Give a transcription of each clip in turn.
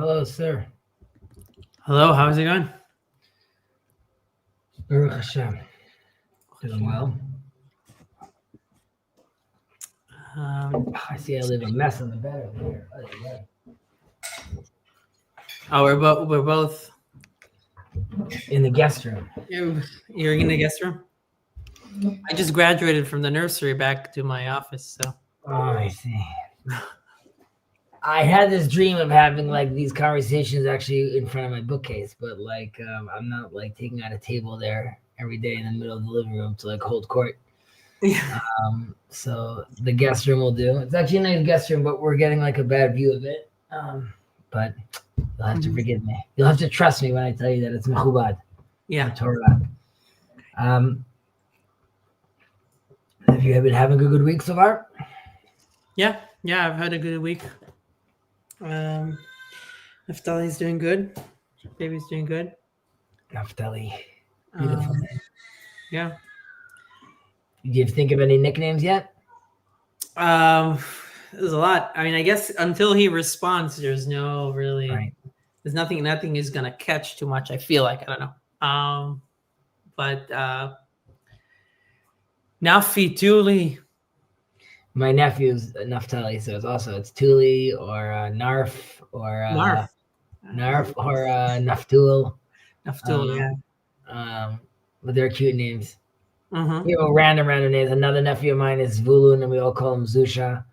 Hello, sir. Hello, how's it going? Baruch Hashem. Doing well. I see I leave a mess on the bed over here. We're both In the guest room. You're in the guest room? I just graduated from the nursery back to my office, so. Oh, I see. I had this dream of having like these conversations actually in front of my bookcase, but like I'm not like taking out a table there every day in the middle of the living room to like hold court. Yeah. So the guest room will do. It's actually a nice guest room, but we're getting like a bad view of it. But you'll have to forgive me. You'll have to trust me when I tell you that it's mechubad. Yeah. Torah. Have you been having a good week so far? Yeah, I've had a good week. Naftali's doing good. Baby's doing good. Naftali. Beautiful name. Yeah. Did you think of any nicknames yet? There's a lot. I mean, I guess until he responds, there's no really. Right. There's nothing is gonna catch too much. I feel like I don't know. But Nafi, Tuli. My nephew's Naftali, so it's Tuli or Narf or Narf or Naftul. Naftul, yeah. But they're cute names. Mm-hmm. You know, random names. Another nephew of mine is Vulun, and we all call him Zusha.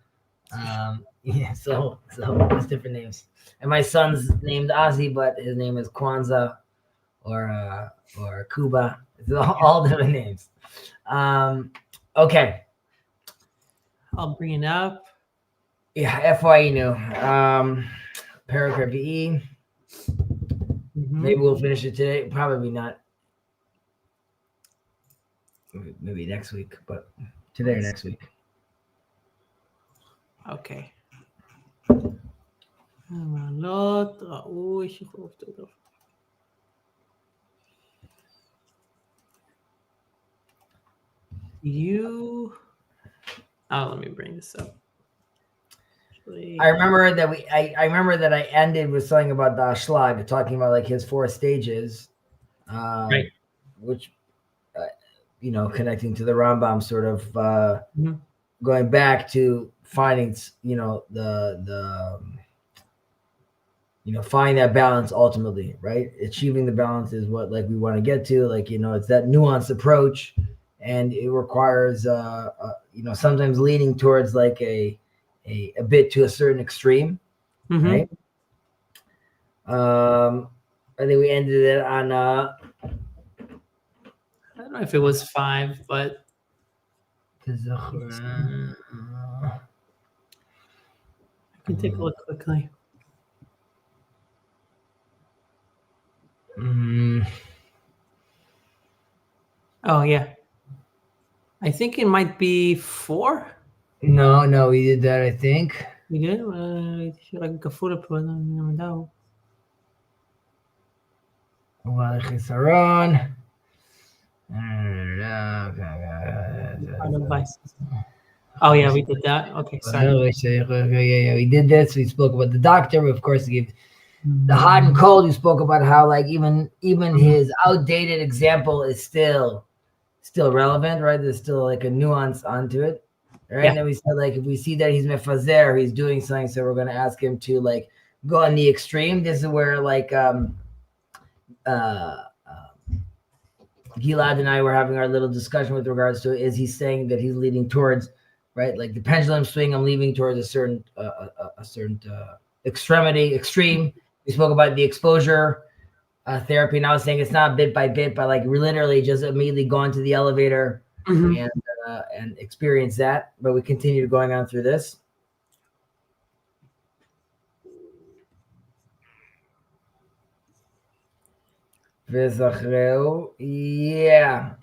So it's different names. And my son's named Ozzy, but his name is Kwanzaa or Kuba. It's all different names. Okay. I'll bring it up. Yeah, FYE new. Paragraph E. Mm-hmm. Maybe we'll finish it today. Probably not. Maybe next week, but today or next week. Okay. Let me bring this up. I remember that I ended with something about the Ashlag, talking about like his 4 stages, right? Which, connecting to the Rambam, sort of going back to finding, find that balance ultimately, right? Achieving the balance is what like we want to get to, like it's that nuanced approach, and it requires sometimes leaning towards like a bit to a certain extreme, right? I think we ended it on I don't know if it was 5, but I can take a look quickly. Oh yeah, I think it might be 4. No, we did that, I think. We did? Oh yeah, we did that. Okay, sorry. Yeah, we did this. We spoke about the doctor. We, of course, gave the hot and cold. We spoke about how like even his outdated example is still relevant, right? There's still like a nuance onto it. Right. Yeah. And then we said, like, if we see that he's mefazer, he's doing something, so we're going to ask him to like go on the extreme. This is where like Gilad and I were having our little discussion with regards to, is he saying that he's leading towards, right, like the pendulum swing, I'm leaving towards a certain extreme. We spoke about the exposure therapy, and I was saying it's not bit by bit, but like we're literally just immediately going to the elevator and experience that. But we continue going on through this. Yeah.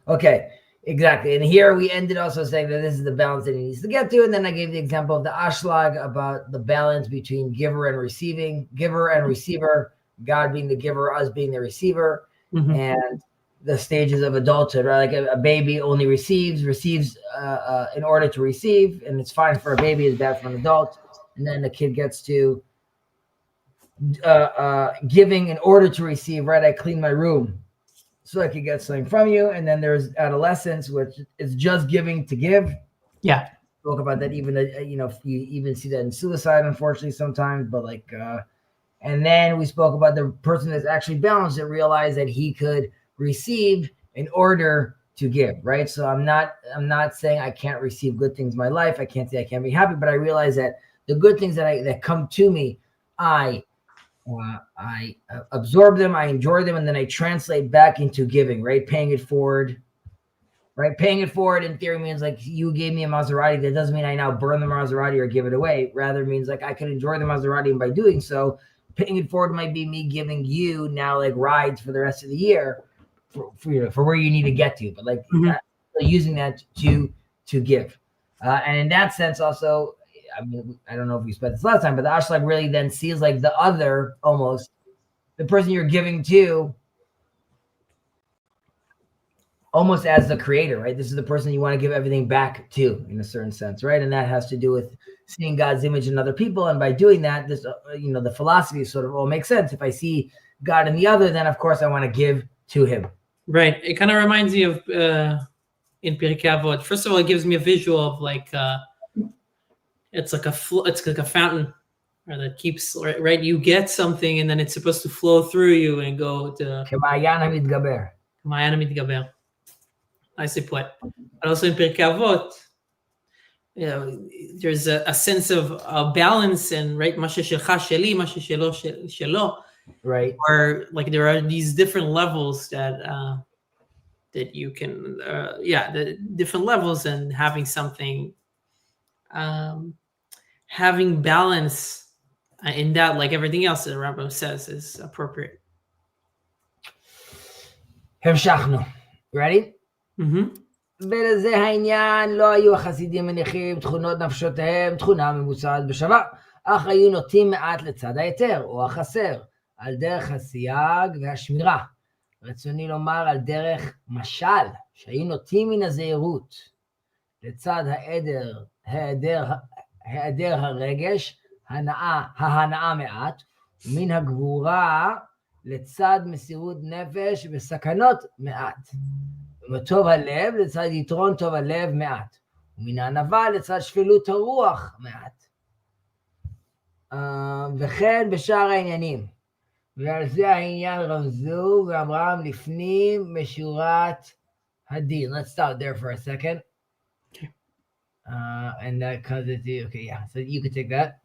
Okay, exactly. And here we ended also saying that this is the balance that he needs to get to. And then I gave the example of the Ashlag about the balance between giver and receiver, God being the giver, us being the receiver, and the stages of adulthood, right? Like a baby only receives in order to receive, and it's fine for a baby, it's bad for an adult. And then the kid gets to giving in order to receive, right? I clean my room so I could get something from you. And then there's adolescence, which is just giving to give. Yeah. Spoke about that. Even, you even see that in suicide, unfortunately, sometimes, but and then we spoke about the person that's actually balanced that realized that he could receive in order to give, right? So I'm not saying I can't receive good things in my life. I can't say I can't be happy, but I realize that the good things that come to me, I absorb them, I enjoy them, and then I translate back into giving, right? Paying it forward, right? Paying it forward in theory means like you gave me a Maserati. That doesn't mean I now burn the Maserati or give it away. Rather means like I can enjoy the Maserati, and by doing so, paying it forward might be me giving you now like rides for the rest of the year for where you need to get to, but using that to give. And in that sense also, I mean, I don't know if we spent this last time, but the Ashlag really then sees like the other, almost the person you're giving to almost as the creator, right? This is the person you want to give everything back to in a certain sense, right? And that has to do with seeing God's image in other people. And by doing that, this, the philosophy sort of all makes sense. If I see God in the other, then of course I want to give to him. Right. It kind of reminds me of in Pirkei Avot. First of all, it gives me a visual of like it's like a fountain, or that keeps right. You get something, and then it's supposed to flow through you and go to K'ma'ayan hamidgaber. K'ma'ayan hamidgaber. Nicely put. But also in Pirkei Avot, there's a sense of balance, and right, mashe shelcha sheli, mashe shelo shelo. Right. Or like there are these different levels that you can, the different levels, and having something, having balance in that, like everything else that Rambam says, is appropriate. המשכנו. Ready? Mm-hmm. ולזה העניין, לא היו החסידים מניחים תכונות נפשותיהם, תכונה ממוצעת בשווה, אך היו נוטים מעט לצד היתר או החסר, על דרך הסייג והשמירה. רצוני לומר על דרך משל, שהיו נוטים מן הזהירות, לצד היעדר הרגש, ההנאה מעט, ומן הגבורה לצד מסירות נפש וסכנות מעט. וטוב הלב לצד יתרון טוב הלב מעט, ומן הענווה לצד שפלות הרוח מעט. וכן בשאר העניינים. ועל זה העניין רמזו ואמרם לפנים משורת הדין. Let's stop there for a second. Okay. And that comes into, okay, yeah, so you could take that.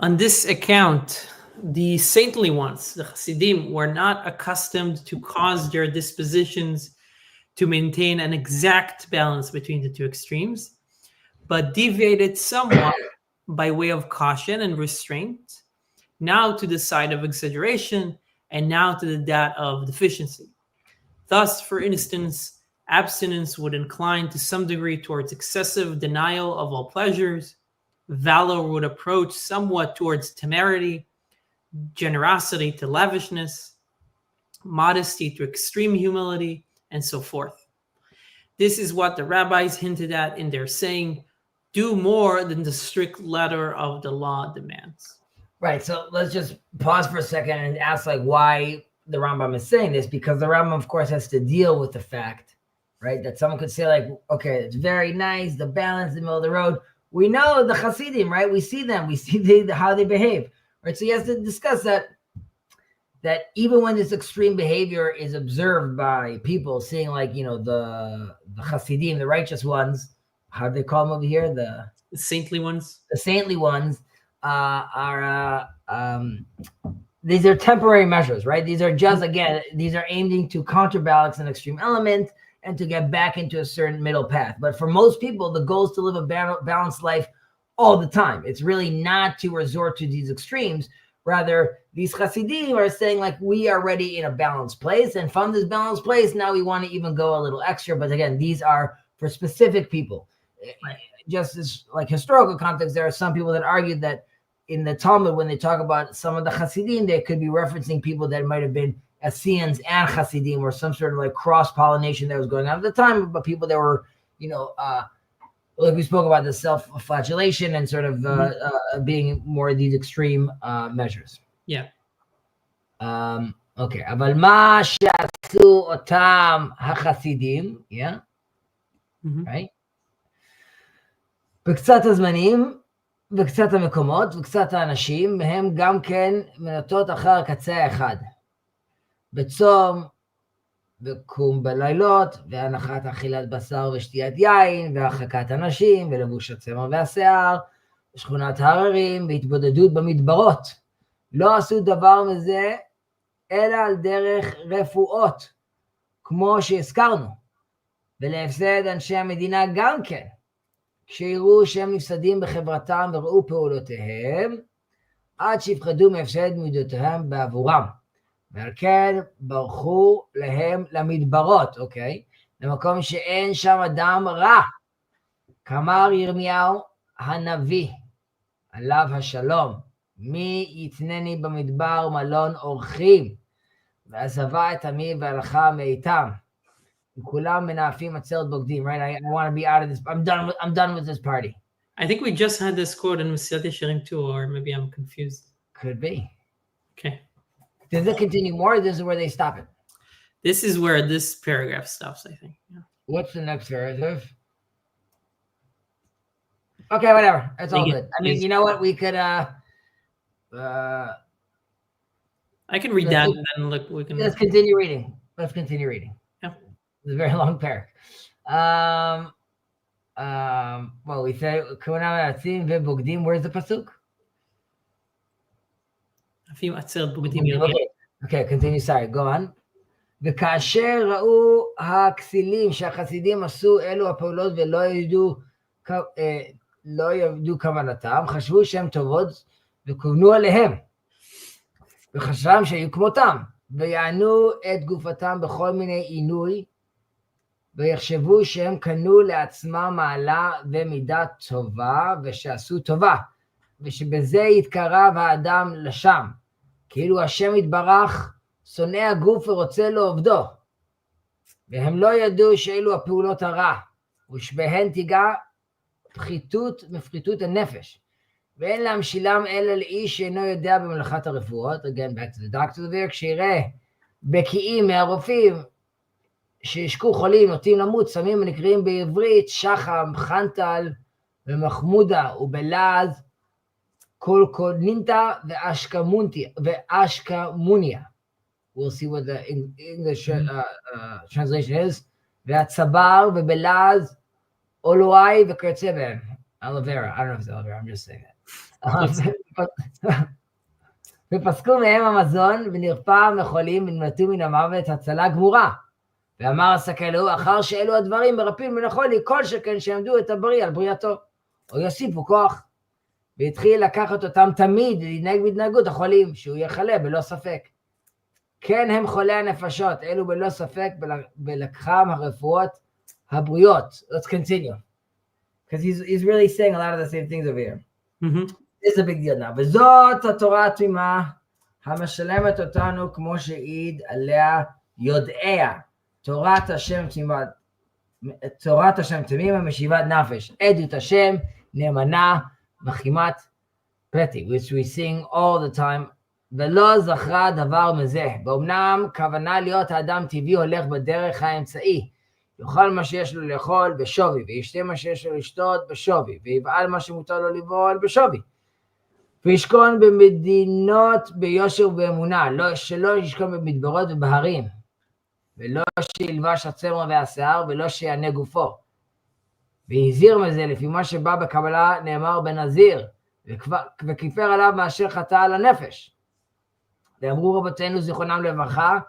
On this account, the saintly ones, the Hasidim, were not accustomed to cause their dispositions to maintain an exact balance between the two extremes, but deviated somewhat by way of caution and restraint, now to the side of exaggeration, and now to that of deficiency. Thus, for instance, abstinence would incline to some degree towards excessive denial of all pleasures, valor would approach somewhat towards temerity, generosity to lavishness, modesty to extreme humility, and so forth. This is what the rabbis hinted at in their saying, do more than the strict letter of the law demands. Right, so let's just pause for a second and ask like why the Rambam is saying this, because the Rambam, of course, has to deal with the fact, right, that someone could say like, okay, it's very nice, the balance in the middle of the road. We know the Hasidim, right? We see them, we see how they behave, right? So he has to discuss that even when this extreme behavior is observed by people, seeing like, the Hasidim, the righteous ones, how do they call them over here? The saintly ones. The saintly ones. These are temporary measures, right? These are just, again, these are aiming to counterbalance an extreme element and to get back into a certain middle path. But for most people, the goal is to live a balanced life all the time. It's really not to resort to these extremes. Rather, these Hasidim are saying like, we are already in a balanced place, and from this balanced place, now we want to even go a little extra. But again, these are for specific people. Just as like historical context, there are some people that argued that in the Talmud, when they talk about some of the Hasidim, they could be referencing people that might have been Essenes and Hasidim, or some sort of like cross-pollination that was going on at the time, but people that were, like we spoke about the self-flagellation and sort of being more these extreme measures. Yeah. Okay, אבל מה שעשו אותם החסידים, yeah, right? בקצת הזמנים, וקצת המקומות, וקצת האנשים, הם גם כן מנוטות אחר הקצה האחד. בצום, וקום בלילות, והנחת אכילת בשר ושתיית יין, והרחקת אנשים, ולבוש הצמר והשיער, שכונת הררים, והתבודדות במדברות. לא עשו דבר מזה, אלא על דרך רפואות, כמו שהזכרנו, ולהפסד אנשי המדינה גם כן, כשיראו שהם נפסדים בחברתם וראו פעולותיהם, עד שיפחדו מהפסד מידותיהם בעבורם. ועל כן ברחו להם למדברות, אוקיי? למקום שאין שם אדם רע. כאמר ירמיהו הנביא, עליו השלום, מי יתנני במדבר מלון אורחים, ועזבה את עמי והלכה מאיתם. וכולם מנאפים עצרת בוגדים, right? I want to be out of this. I'm done with this party. I think we just had this quote in Mesilat Yesharim too, or maybe I'm confused. Could be. Okay. Does it continue more? This is where they stop it. This is where this paragraph stops, I think. Yeah. What's the next paragraph? Okay, whatever. It's all good. I mean, you know what? We could I can read that and then look. We can. Let's continue reading. Yeah. It's a very long paragraph. Well, we said כהונה מרצים ובוגדים. Where's the pasuk? Okay, continue. Sorry, go on. וכאשר ראו הכסילים שהחסידים עשו אלו הפעולות ולא ידעו כוונתם, חשבו שהן טובות וכוונו עליהם, וחשבם שהיו כמותם, ויענו את גופתם בכל מיני עינוי, ויחשבו שהם קנו לעצמם מעלה ומידה טובה, ושעשו טובה, ושבזה יתקרב האדם לשם, כאילו השם יתברך שונא הגוף ורוצה לעובדו, והם לא ידעו שאלו הפעולות הרע, ושבהן תיגע מפחיתות הנפש, ואין להמשילם אלא לאיש שאינו יודע במלאכת הרפואות, again back to the doctor, כשיראה בקיאים מהרופאים שישקו חולים, נוטים למות, סמים ונקראים בעברית שחם, חנטל ומחמודה, ובלעז קולקונינטה ואשקמוניה. We'll see what the English translation is. והצבר ובלעז אולואי וכיוצא בהם. Aloe vera. I don't know if it's aloe vera. I'm just saying that. ופסקו מהם המזון ונרפא מחולים ונמלטו מן המוות הצלה גמורה. ואמר הסקלו, אחר שאלו הדברים מרפאים מן החולי, כל שכן שעמדו את הבריא על בריאתו, או יוסיפו כוח. והתחיל לקחת אותם תמיד לנהג בהתנהגות החולים, שהוא יחלה בלא ספק. כן הם חולי הנפשות, אלו בלא ספק בלקחם הרפואות הבריאות. Let's continue. Because he's really saying a lot of the same things over here. This is a big deal now. וזאת התורה התמימה, המשלמת אותנו כמו שהעיד עליה יודעיה. תורת השם תמימה משיבת נפש. עדות השם נאמנה מחימת פתי, which we sing all the time. ולא זכרה דבר מזה. באומנם כוונה להיות האדם טבעי הולך בדרך האמצעי. יאכל מה שיש לו לאכול בשווי, וישתה מה שיש לו לשתות בשווי, ויבעל מה שמותר לו לבעול בשווי. וישכון במדינות ביושר ובאמונה, שלא ישכון במדברות ובהרים, ולא שילבש הצמר והשיער, ולא שיענה גופו. והזהיר מזה, לפי מה שבא בקבלה נאמר בנזיר, וכיפר עליו מאשר חטא על הנפש. ואמרו רבותינו זיכרונם לברכה,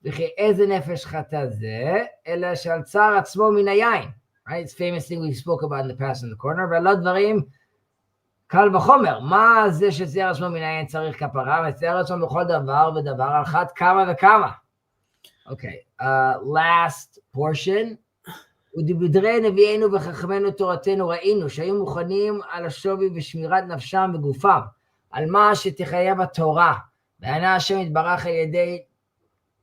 וכי איזה נפש חטא זה, אלא שעל צער עצמו מן היין. Right? It's famous thing we spoke about in the past in the corner, ועל דברים קל וחומר. מה זה שצער עצמו מן היין צריך כפרה, וצער עצמו בכל דבר ודבר על חד כמה וכמה. Okay, last portion. ודברי נביאנו וחכמנו תורתנו ראינו, שהיו מוכנים על השווי ושמירת נפשם וגופם, על מה שתחייב התורה, וענה השם יתברך על ידי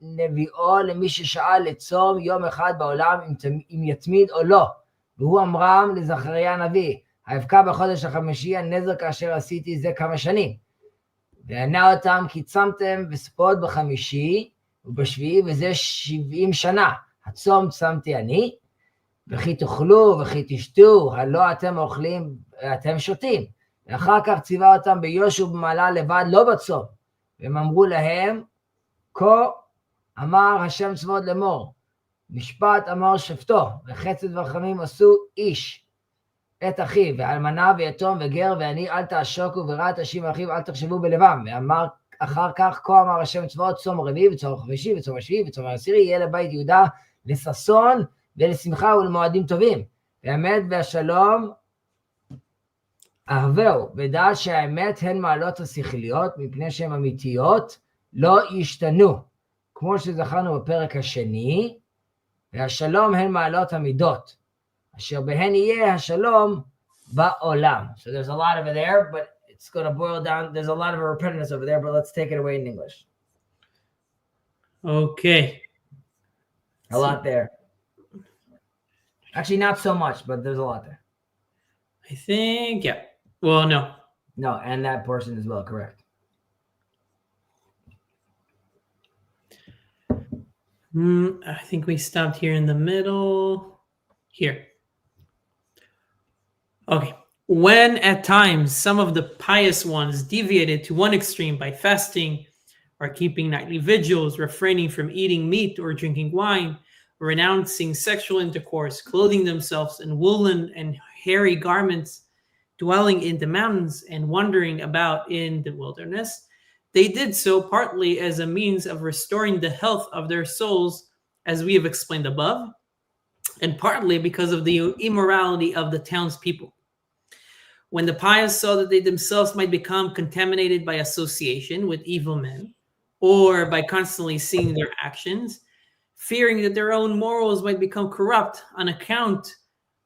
נביאו למי ששאל לצום יום אחד בעולם אם יתמיד או לא, והוא אמרם לזכריה הנביא, האבקה בחודש החמישי הנזק אשר עשיתי זה כמה שנים. וענה אותם כי צמתם וספוד בחמישי ובשביעי וזה 70 שנה. הצום צמתי אני, וכי תאכלו וכי תשתו, הלא אתם אוכלים, אתם שותים. ואחר כך ציווה אותם ביוש ובמעלה לבד, לא בצום. והם אמרו להם, כה אמר השם צבאות לאמור, משפט אמר שפטו, וחסד ורחמים עשו איש את אחיו, ואלמנה ויתום וגר ועני אל תעשוקו ורע תשים אחיו אל תחשבו בלבם. ואמר אחר כך, כה אמר השם צבאות, צום רביעי וצום חמישי וצום השביעי וצום העשירי, יהיה לבית יהודה לששון ולשמחה ולמועדים טובים. והאמת והשלום אהבהו, ודע שהאמת הן מעלות השכליות, מפני שהן אמיתיות, לא ישתנו. כמו שזכרנו בפרק השני, והשלום הן מעלות המידות, אשר בהן יהיה השלום בעולם. So there's a lot of it there, but it's going to boil down. There's a lot of repetitiveness over there, but let's take it away in English. Okay. A lot there. Actually, not so much, but there's a lot there. I think, yeah. Well, no. No, and that portion as well, correct. I think we stopped here in the middle. Here. Okay. When at times some of the pious ones deviated to one extreme by fasting or keeping nightly vigils, refraining from eating meat or drinking wine, renouncing sexual intercourse, clothing themselves in woolen and hairy garments, dwelling in the mountains and wandering about in the wilderness, they did so partly as a means of restoring the health of their souls, as we have explained above, and partly because of the immorality of the townspeople. When the pious saw that they themselves might become contaminated by association with evil men, or by constantly seeing their actions, fearing that their own morals might become corrupt on account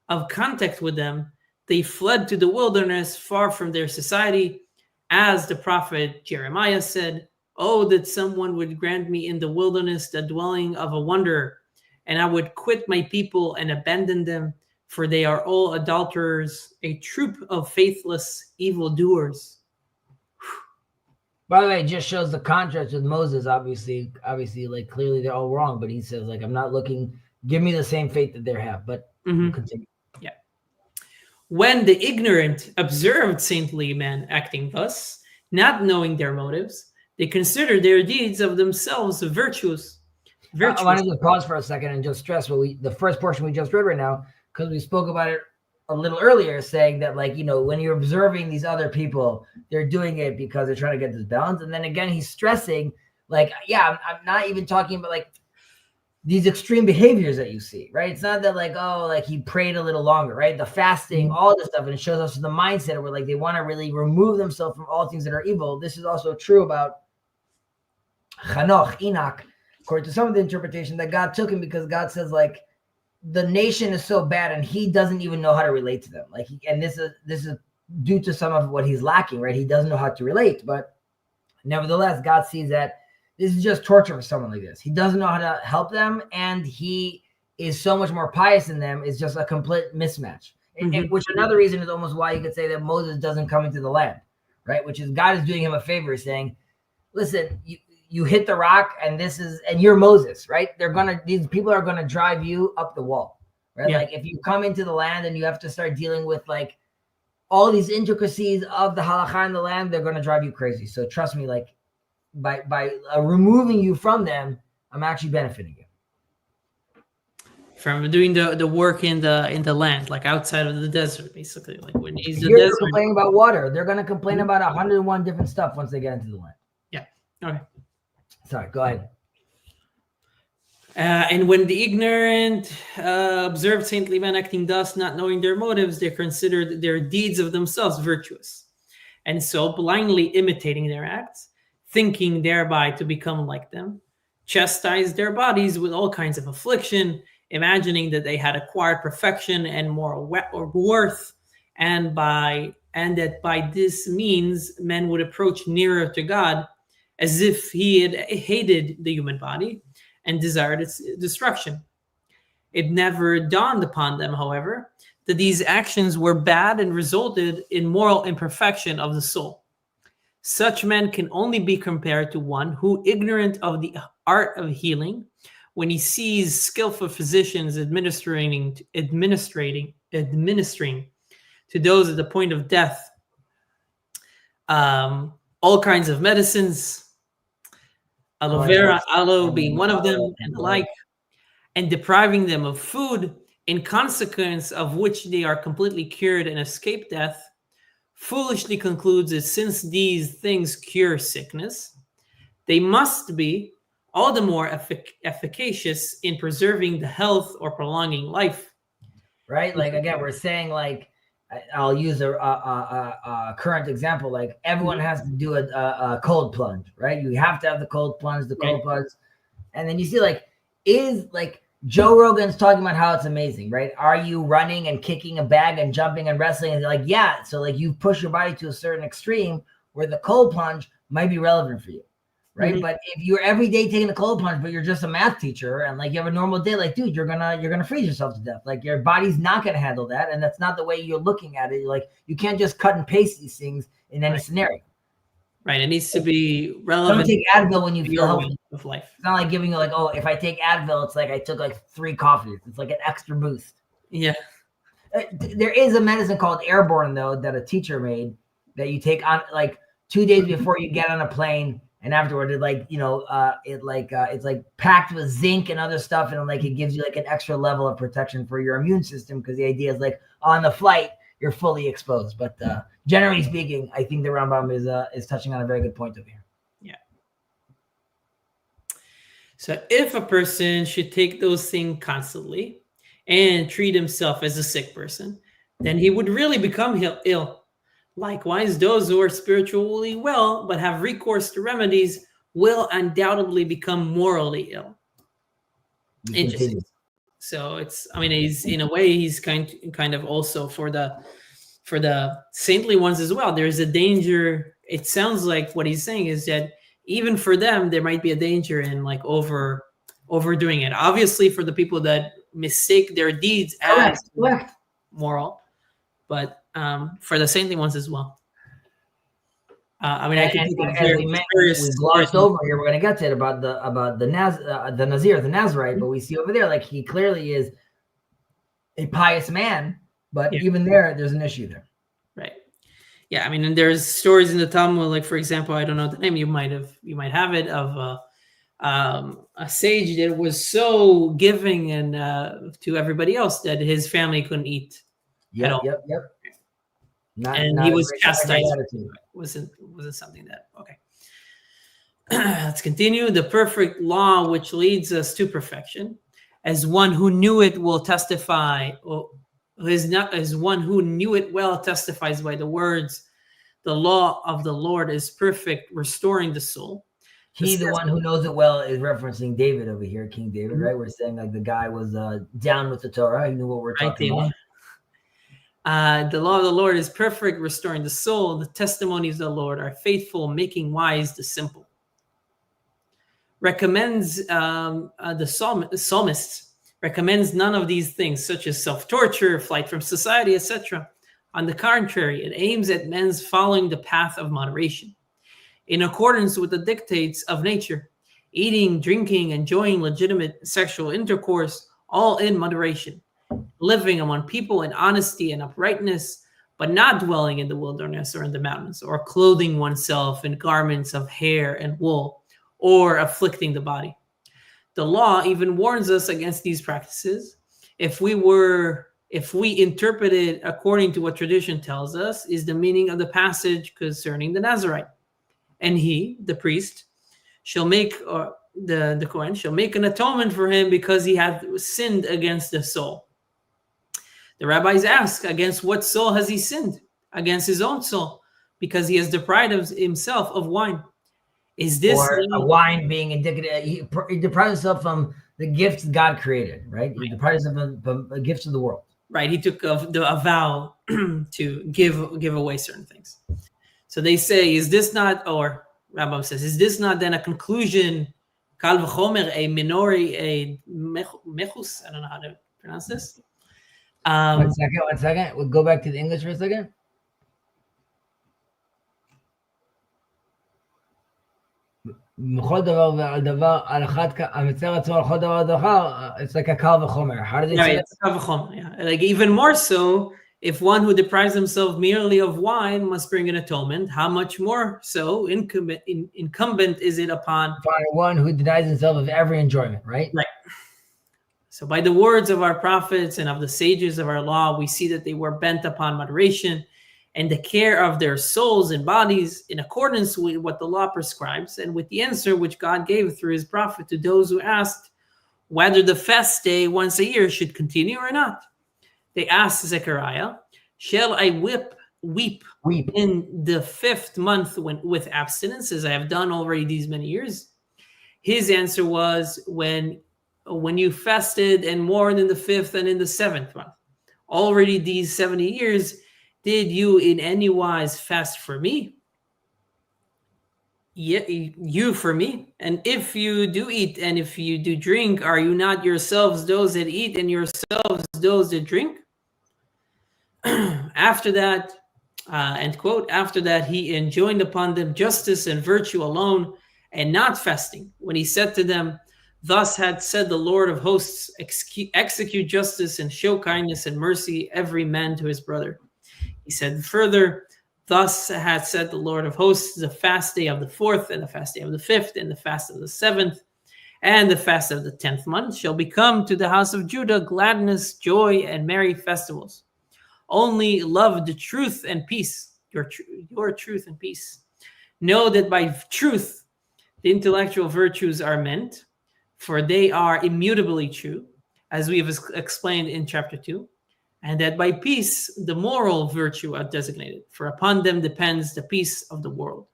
of contact with them, they fled to the wilderness far from their society, as the prophet Jeremiah said, "Oh, that someone would grant me in the wilderness the dwelling of a wanderer, and I would quit my people and abandon them, for they are all adulterers, a troop of faithless evildoers." By the way, it just shows the contrast with Moses. Obviously, like clearly they're all wrong, but he says, like, I'm not looking, give me the same fate that they have. But we'll continue. Yeah. When the ignorant observed saintly men acting thus, not knowing their motives, they considered their deeds of themselves virtuous. I wanted to pause for a second and just stress the first portion we just read right now, because we spoke about it a little earlier, saying that, like, when you're observing these other people, they're doing it because they're trying to get this balance. And then again, he's stressing, like, yeah, I'm not even talking about like these extreme behaviors that you see, right? It's not that like, oh, like he prayed a little longer, right? The fasting, all this stuff, and it shows us the mindset where like they want to really remove themselves from all things that are evil. This is also true about Hanoch, Enoch, according to some of the interpretation that God took him because God says, like, the nation is so bad and he doesn't even know how to relate to them. Like, this is due to some of what he's lacking, right? He doesn't know how to relate, but nevertheless, God sees that this is just torture for someone like this. He doesn't know how to help them, and he is so much more pious than them. It's just a complete mismatch. And which another reason is almost why you could say that Moses doesn't come into the land, right? Which is God is doing him a favor, saying, listen, you hit the rock, and you're Moses, right? These people are gonna drive you up the wall, right? Yeah. Like if you come into the land and you have to start dealing with like all these intricacies of the halakha in the land, they're gonna drive you crazy. So trust me, like by removing you from them, I'm actually benefiting you from doing the work in the land, like outside of the desert, basically. Like when he's you're complaining about water, they're gonna complain about 101 different stuff once they get into the land. Yeah. Okay. Sorry, go ahead. And when the ignorant observed saintly men acting thus, not knowing their motives, they considered their deeds of themselves virtuous, and so blindly imitating their acts, thinking thereby to become like them, chastised their bodies with all kinds of affliction, imagining that they had acquired perfection and moral worth, and that by this means men would approach nearer to God, as if he had hated the human body and desired its destruction. It never dawned upon them, however, that these actions were bad and resulted in moral imperfection of the soul. Such men can only be compared to one who, ignorant of the art of healing, when he sees skillful physicians administering to those at the point of death all kinds of medicines, aloe vera, aloe being one of them, and the like, and depriving them of food, in consequence of which they are completely cured and escape death, foolishly concludes that since these things cure sickness, they must be all the more efficacious in preserving the health or prolonging life. Right? Like, again, we're saying, like, I'll use a current example. Like, everyone has to do a cold plunge, right? You have to have the cold plunge, and then you see, like, Joe Rogan's talking about how it's amazing, right? Are you running and kicking a bag and jumping and wrestling? And they're like, yeah. So, like, you push your body to a certain extreme where the cold plunge might be relevant for you, right? Mm-hmm. But if you're every day taking the cold plunge, but you're just a math teacher and, like, you have a normal day, like, dude, you're gonna freeze yourself to death. Like, your body's not gonna handle that, and that's not the way you're looking at it. You're like, you can't just cut and paste these things in any scenario. Right, it needs to be relevant. Don't take Advil when you feel healthy. Of life. It's not like giving you, like, oh, if I take Advil, it's like I took like 3 coffees. It's like an extra boost. Yeah. There is a medicine called Airborne, though, that a teacher made that you take on, like, 2 days before you get on a plane, and afterward, it, like, you know, it's like packed with zinc and other stuff, and, like, it gives you, like, an extra level of protection for your immune system, because the idea is, like, on the flight you're fully exposed. But generally speaking, I think the Rambam is touching on a very good point over here. Yeah. So if a person should take those things constantly and treat himself as a sick person, then he would really become ill. Likewise, those who are spiritually well but have recourse to remedies will undoubtedly become morally ill. Interesting. So it's, I mean, he's in a way, he's kind of also for the saintly ones as well. There's a danger. It sounds like what he's saying is that even for them, there might be a danger in, like, overdoing it. Obviously, for the people that mistake their deeds as moral, but for the saintly ones as well. I mean, I can we glossed over here. We're going to get to it about the Nazir, the Nazarite, but we see over there, like, he clearly is a pious man, but even there's an issue there. Right. Yeah. I mean, and there's stories in the Talmud, like, for example, I don't know the name. You might have it, of a sage that was so giving and to everybody else that his family couldn't eat. Yep. And he was chastised. Wasn't something that, okay. Let's continue. The perfect law which leads us to perfection, as one who knew it will testify, or as one who knew it well testifies by the words, the law of the Lord is perfect, restoring the soul. The one who knows it well is referencing David over here, King David, right? We're saying, like, the guy was down with the Torah. He knew what we're talking about. The law of the Lord is perfect, restoring the soul. The testimonies of the Lord are faithful, making wise the simple. Recommends the psalmist recommends none of these things, such as self-torture, flight from society, etc. On the contrary, it aims at men's following the path of moderation, in accordance with the dictates of nature, eating, drinking, enjoying legitimate sexual intercourse, all in moderation, living among people in honesty and uprightness, but not dwelling in the wilderness or in the mountains, or clothing oneself in garments of hair and wool, or afflicting the body. The law even warns us against these practices. If we interpret it according to what tradition tells us is the meaning of the passage concerning the Nazarite. And he, the priest, shall make, or the Kohen, shall make an atonement for him because he hath sinned against the soul. The rabbis ask, against what soul has he sinned? Against his own soul, because he has deprived himself of wine. Is this a wine being indicative? He deprived himself from the gifts God created, right? He deprived himself from the gifts of the world. Right. He took a vow to give away certain things. So they say, is this not, or Rambam says, is this not then a conclusion, kal v'chomer, a minori, a mechus? I don't know how to pronounce this. 1 second. We'll go back to the English for a second. It's like a kal v'chomer. How do they say it's kal v'chomer, yeah. Like even more so, if one who deprives himself merely of wine must bring an atonement, how much more so incumbent is it upon one who denies himself of every enjoyment, right? Right. So by the words of our prophets and of the sages of our law, we see that they were bent upon moderation and the care of their souls and bodies in accordance with what the law prescribes and with the answer which God gave through his prophet to those who asked whether the fast day once a year should continue or not. They asked Zechariah, shall I weep in the 5th month with abstinence, as I have done already these many years? His answer was, when you fasted and mourned in the 5th and in the 7th month. Already these 70 years, did you in any wise fast for me? You for me. And if you do eat and if you do drink, are you not yourselves those that eat and yourselves those that drink? After that, end quote, after that he enjoined upon them justice and virtue alone and not fasting. When he said to them, thus had said the Lord of hosts, execute justice and show kindness and mercy every man to his brother. He said further, thus had said the Lord of hosts, the fast day of the 4th and the fast day of the 5th and the fast of the 7th and the fast of the 10th month shall become to the house of Judah gladness, joy, and merry festivals. Only love the truth and peace, your truth and peace. Know that by truth, the intellectual virtues are meant, for they are immutably true, as we have explained in chapter 2, and that by peace, the moral virtue are designated, for upon them depends the peace of the world.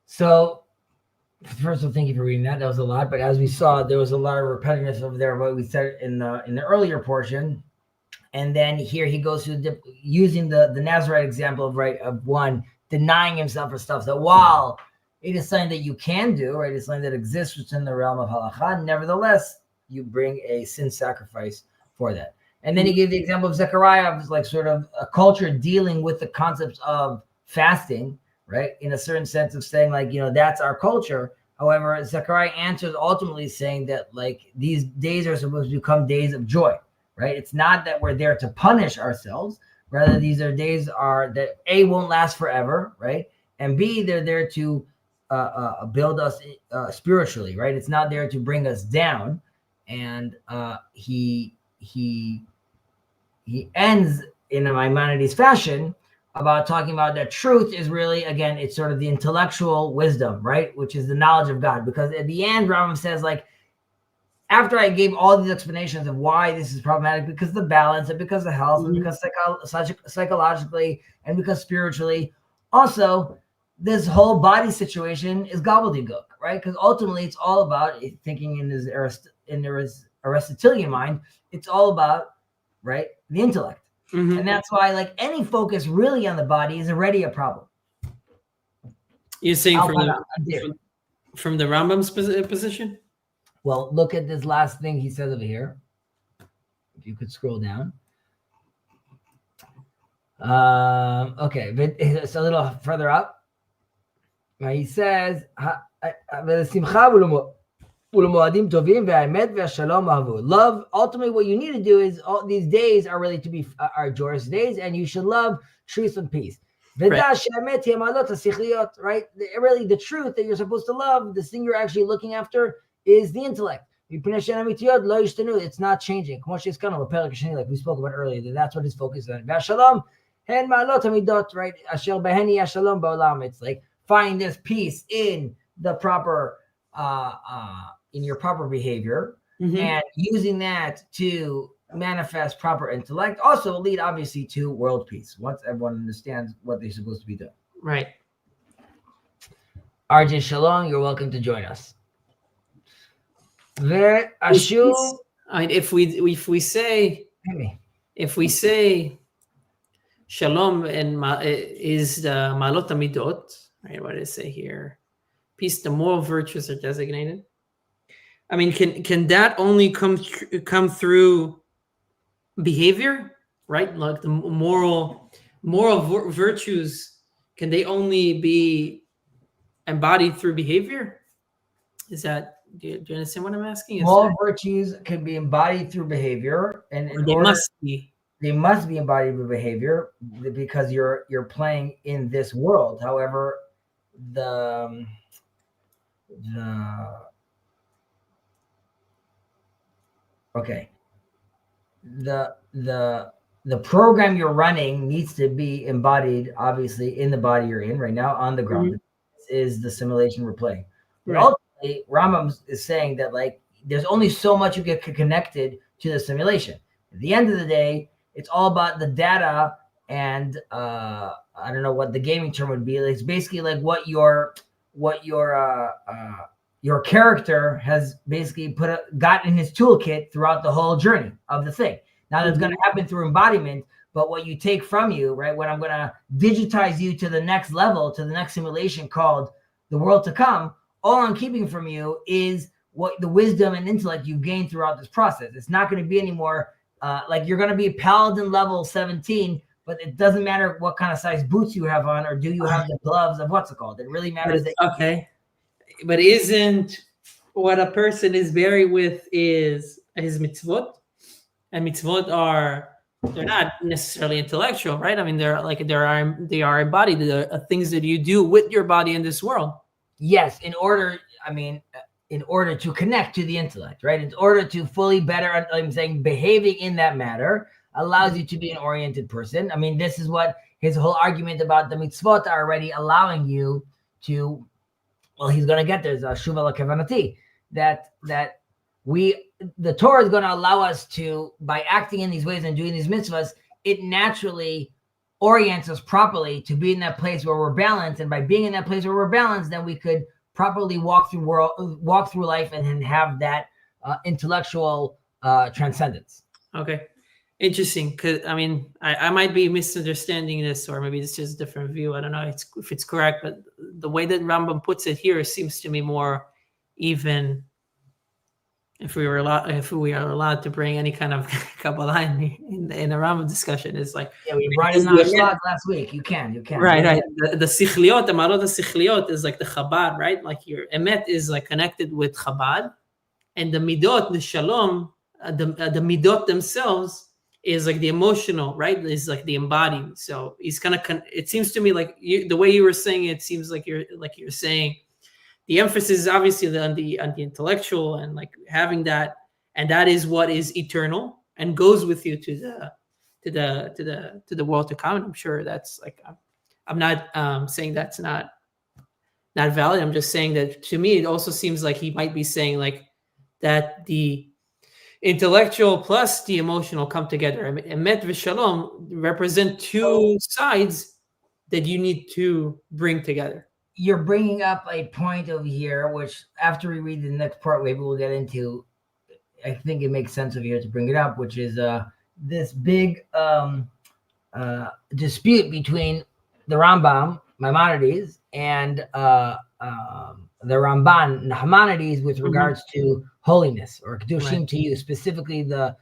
So, first of all, thank you for reading that. That was a lot, but as we saw, there was a lot of repetitiveness over there, what we said in the earlier portion. And then here he goes through using the Nazarite example of one denying himself for stuff that while it is something that you can do, right? It's something that exists within the realm of halacha. Nevertheless, you bring a sin sacrifice for that. And then he gave the example of Zechariah of like sort of a culture dealing with the concepts of fasting, right? In a certain sense of saying like, that's our culture. However, Zechariah answers ultimately saying that like these days are supposed to become days of joy. Right? It's not that we're there to punish ourselves. Rather, these are days that A, won't last forever, right? And B, they're there to build us spiritually, right? It's not there to bring us down. And he ends in a Maimonides fashion about talking about that truth is really, again, it's sort of the intellectual wisdom, right? Which is the knowledge of God. Because at the end, Rambam says like, after I gave all these explanations of why this is problematic, because of the balance and because of health and because psychologically and because spiritually, also this whole body situation is gobbledygook, right? Because ultimately it's all about thinking in his Aristotelian mind, it's all about, right, the intellect. Mm-hmm. And that's why like any focus really on the body is already a problem. You're saying from the Rambam's position? Well, look at this last thing he says over here. If you could scroll down. Okay, but it's a little further up. He says, love, ultimately what you need to do is all these days are really to be our joyous days, and you should love truth and peace. Right? Really, the truth that you're supposed to love, this thing you're actually looking after, is the intellect. It's not changing. Like we spoke about earlier, that's what his focus is on. Right? It's like find this peace in the proper in your proper behavior, and using that to manifest proper intellect also will lead obviously to world peace once everyone understands what they're supposed to be doing. Right. RJ Shalom, you're welcome to join us. If we say shalom and is the malot midot, right? What did it say here? Peace, the moral virtues are designated. I mean, can that only come through behavior, right? Like the moral virtues, can they only be embodied through behavior? Is that, do you understand what I'm asking? Moral virtues can be embodied through behavior, and must be. They must be embodied through behavior because you're playing in this world. However, the program you're running needs to be embodied, obviously, in the body you're in right now on the ground. This is the simulation we're playing. But ultimately, Rambam is saying that like there's only so much you get connected to the simulation. At the end of the day, it's all about the data, and I don't know what the gaming term would be. It's basically like what your character has basically got in his toolkit throughout the whole journey of the thing. Now that's going to happen through embodiment, but what you take from you, right? When I'm going to digitize you to the next level, to the next simulation called the world to come, all I'm keeping from you is what the wisdom and intellect you've gained throughout this process. It's not going to be anymore like you're going to be paladin level 17, but it doesn't matter what kind of size boots you have on, or do you have the gloves of what's it called. It really matters. But isn't what a person is buried with is his mitzvot? And mitzvot they're not necessarily intellectual, right? I mean, they are embodied. They are things that you do with your body in this world. Yes, in order to connect to the intellect, right? In order to fully better, I'm saying, behaving in that matter allows you to be an oriented person. I mean, this is what his whole argument about the mitzvot are already allowing you to. Well, he's going to get there. Shuva l'kavanati, that the Torah is going to allow us to, by acting in these ways and doing these mitzvahs, it naturally orients us properly to be in that place where we're balanced. And by being in that place where we're balanced, then we could properly walk through life and then have that intellectual transcendence. Okay. Interesting, because I mean, I might be misunderstanding this, or maybe it's just a different view. I don't know if it's correct, but the way that Rambam puts it here seems to me more even. If we are allowed to bring any kind of Kabbalah in the Rambam discussion, is like, we brought in last week. You can right. The sichliot, the marot sichliot is like the Chabad, right? Like your emet is like connected with Chabad, and the midot, the shalom, the midot themselves is like the emotional, right? Is like the embodied. So he's kind of. It seems to me like the way you were saying it seems like you're saying the emphasis is obviously on the intellectual and like having that, and that is what is eternal and goes with you to the world to come. And I'm sure that's like I'm not saying that's not valid. I'm just saying that to me it also seems like he might be saying like that the intellectual plus the emotional come together. I mean, emet v'shalom represent two sides that you need to bring together. You're bringing up a point over here, which after we read the next part, maybe we'll get into. I think it makes sense over here to bring it up, which is this big dispute between the Rambam, Maimonides, and the Ramban, Nachmanides, with regards to holiness or kedushim to you, specifically the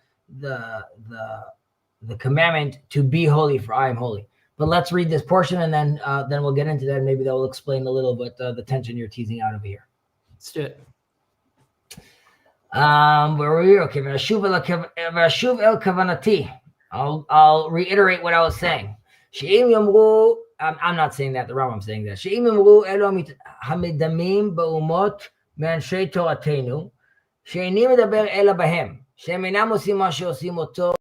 commandment to be holy, for I am holy. But let's read this portion, and then we'll get into that. Maybe that will explain a little bit the tension you're teasing out over here. Let's do it. Where were we? Okay. V'ashuv el kavanati. I'll reiterate what I was saying. She'im yamru. I'm not saying that. The Rambam's saying that. She'im yamru elo hamidamim ba'umot me'anshei toratenu she'eini medaber ela bahem she'em einam osim ma she'osim oto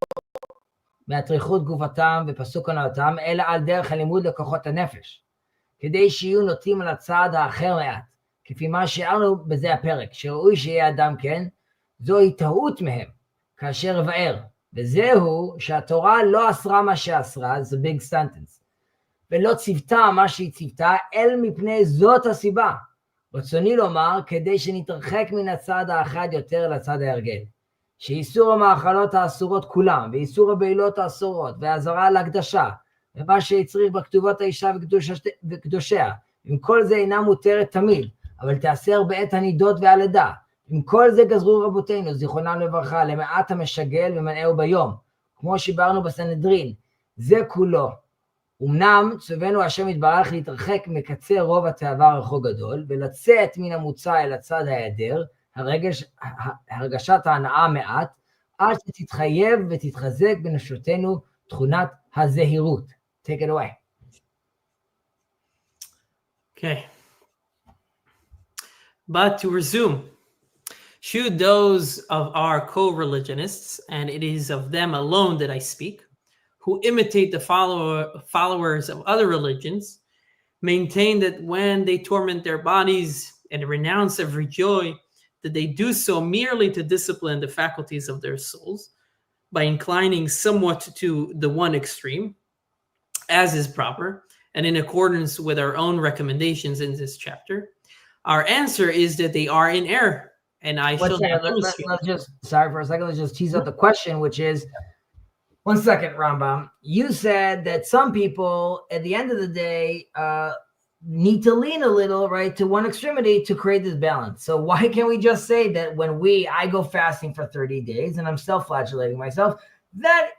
מהטריחות גופתם ופסוק הנאותם, אלא על דרך הלימוד לכוחות הנפש, כדי שיהיו נוטים על הצד האחר מעט, כפי מה שארנו בזה הפרק, שראוי שיהיה אדם כן, זוהי טעות מהם, כאשר הבאר, וזהו שהתורה לא אסרה מה שאסרה, זה big sentence, ולא ציוותה מה שהיא ציוותה, אל מפני זאת הסיבה. רצוני לומר, כדי שנתרחק מן הצד האחד יותר לצד ההרגל. שאיסור המאכלות האסורות כולם, ואיסור הבעילות האסורות, והזרה על הקדשה, ומה שהצריך בכתובות האישה וקדושיה, אם כל זה אינה מותרת תמיד, אבל תאסר בעת הנידות והלידה, עם כל זה גזרו רבותינו, זיכרונם לברכה, למעט המשגל ומנעהו ביום, כמו שברנו בסנהדרין, זה כולו. אמנם צווינו השם יתברך להתרחק מקצה רוב התאווה הרחוק גדול, ולצאת מן המוצא אל הצד ההיעדר, הרגשת ההנאה מעט, עד שתתחייב ותתחזק בנפשותנו תכונת הזהירות. Take it away. Okay. But to resume, should those of our co-religionists, and it is of them alone that I speak, who imitate the followers of other religions, maintain that when they torment their bodies and renounce every joy, that they do so merely to discipline the faculties of their souls by inclining somewhat to the one extreme, as is proper, and in accordance with our own recommendations in this chapter. Our answer is that they are in error. And I shall let's just, sorry for a second, let's just tease out the question, which is, one second, Rambam. You said that some people, at the end of the day, need to lean a little, right, to one extremity to create this balance. So why can't we just say that when I go fasting for 30 days and I'm self-flagellating myself, that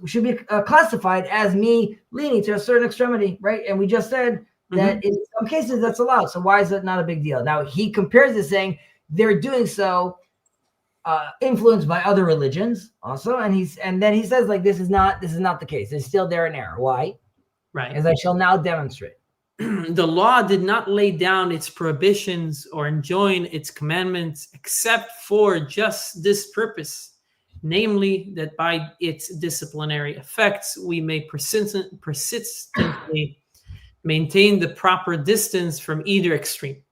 should be classified as me leaning to a certain extremity, right? And we just said that in some cases that's allowed. So why is it not a big deal? Now he compares this saying they're doing so influenced by other religions also, and then he says like this is not the case. It's still there in error. Why? Right. As I shall now demonstrate. The law did not lay down its prohibitions or enjoin its commandments except for just this purpose, namely that by its disciplinary effects we may persistently maintain the proper distance from either extreme.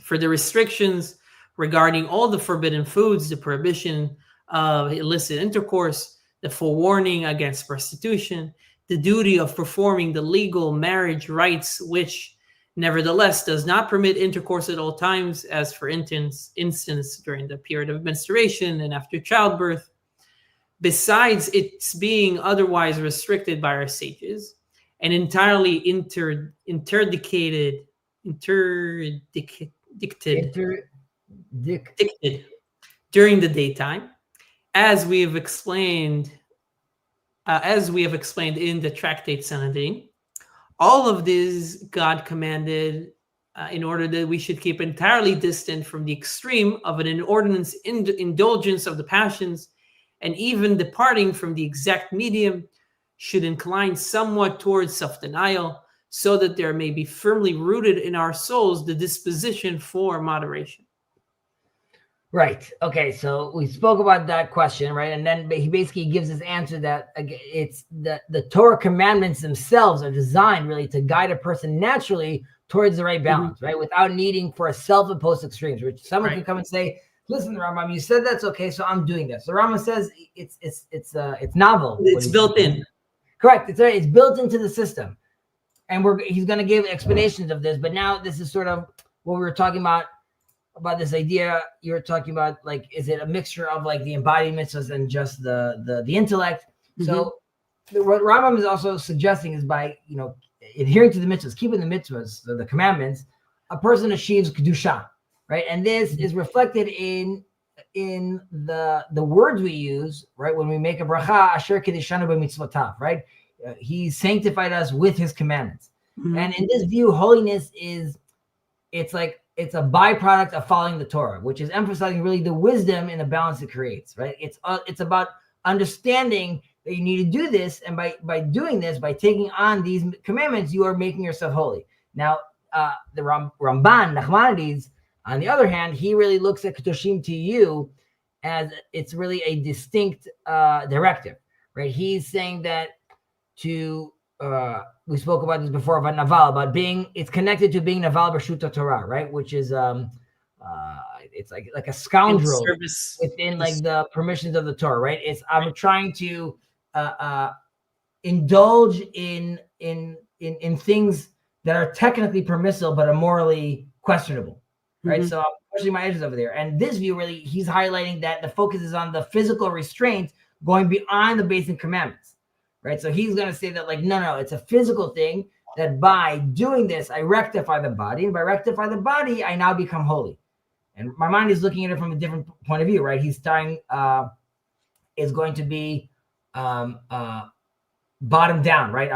For the restrictions regarding all the forbidden foods, the prohibition of illicit intercourse, the forewarning against prostitution, the duty of performing the legal marriage rites, which nevertheless does not permit intercourse at all times, as for instance during the period of menstruation and after childbirth, besides its being otherwise restricted by our sages, and entirely interdicted during the daytime, as we have explained in the tractate Sanhedrin. All of this God commanded in order that we should keep entirely distant from the extreme of an inordinate indulgence of the passions, and even departing from the exact medium should incline somewhat towards self-denial, so that there may be firmly rooted in our souls the disposition for moderation. Right. Okay. So we spoke about that question, right? And then he basically gives his answer that it's the Torah commandments themselves are designed really to guide a person naturally towards the right balance, right? Without needing for a self-imposed extremes, which someone can come and say, listen, Rambam, you said that's okay, so I'm doing this. So Rambam says it's novel. It's built in. Correct. It's built into the system. And he's going to give explanations of this, but now this is sort of what we were talking about this idea you're talking about, like, is it a mixture of like the embodied mitzvahs and just the intellect? So what Rambam is also suggesting is by, adhering to the mitzvahs, keeping the mitzvahs, the commandments, a person achieves kedusha, right? And this is reflected in the words we use, right? When we make a bracha, asher kedishanu b'mitzvotav, right? He sanctified us with his commandments. And in this view, holiness it's a byproduct of following the Torah, which is emphasizing really the wisdom and the balance it creates, right? It's about understanding that you need to do this, and by doing this, by taking on these commandments, you are making yourself holy. Now, the Ramban, Nachmanides, on the other hand, he really looks at Kedoshim to you as it's really a distinct directive, right? He's saying that we spoke about this before about Naval, about it's connected to being Naval B'Shut Torah, right? Which is it's like a scoundrel within like the permissions of the Torah, right? I'm trying to indulge in things that are technically permissible but are morally questionable, right? So I'm pushing my edges over there. And this view really, he's highlighting that the focus is on the physical restraint going beyond the basic commandments. Right. So he's going to say that like, no, it's a physical thing that by doing this, I rectify the body. And by rectify the body, I now become holy. And my mind is looking at it from a different point of view, right? He's starting is going to be bottom down, right?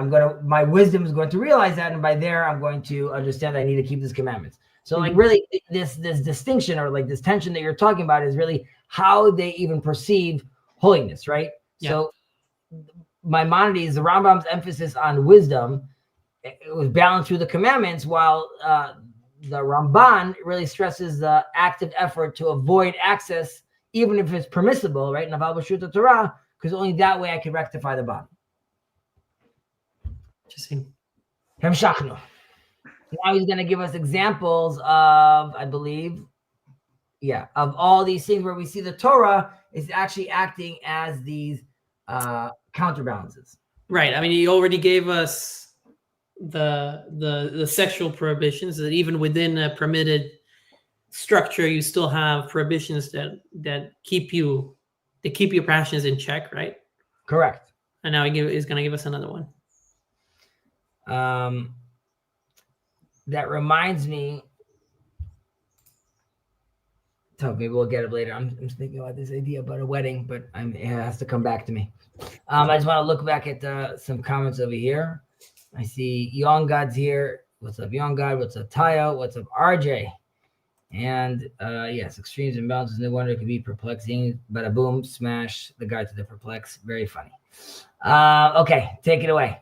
My wisdom is going to realize that, and by there, I'm going to understand that I need to keep these commandments. So like really this distinction or like this tension that you're talking about is really how they even perceive holiness, right? Yeah. So Maimonides, the Rambam's emphasis on wisdom, it was balanced through the commandments, while the Ramban really stresses the active effort to avoid access, even if it's permissible, right? Naval B'Shut Torah, because only that way I can rectify the body. Interesting. Hemshachnu. Now he's going to give us examples of, I believe, of all these things where we see the Torah is actually acting as these counterbalances. Right. I mean, he already gave us the sexual prohibitions, that even within a permitted structure, you still have prohibitions that keep your passions in check, right? Correct. And now he's going to give us another one. That reminds me. So maybe we'll get it later. I'm thinking about this idea about a wedding, but it has to come back to me. I just want to look back at some comments over here. I see Young God's here. What's up, Young God? What's up, Tayo? What's up, RJ? And yes, extremes and balances. No wonder it could be perplexing. Bada boom, smash the guy to the perplex. Very funny. Okay, take it away.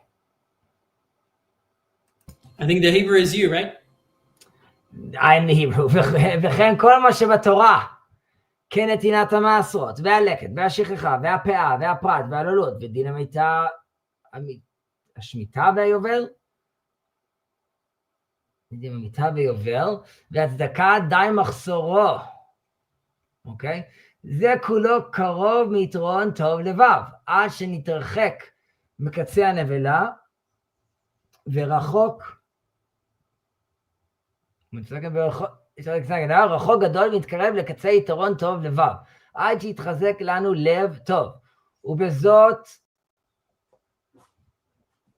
I think the Hebrew is you, right? I'm the Hebrew. וכן כל מה שבתורה, כנתינת המעשרות, והלקט, והשכחה, והפאה, והפרת, והעללות, ודין השמיטה והיובל, דין המיטה ויובל, והצדקה די מחסורו. אוקיי? זה כולו קרוב מיתרון טוב לבב, עד שנתרחק מקצה הנבלה, ורחוק רחוק גדול מתקרב לקצה יתרון טוב לבב, עד שיתחזק לנו לב טוב. ובזאת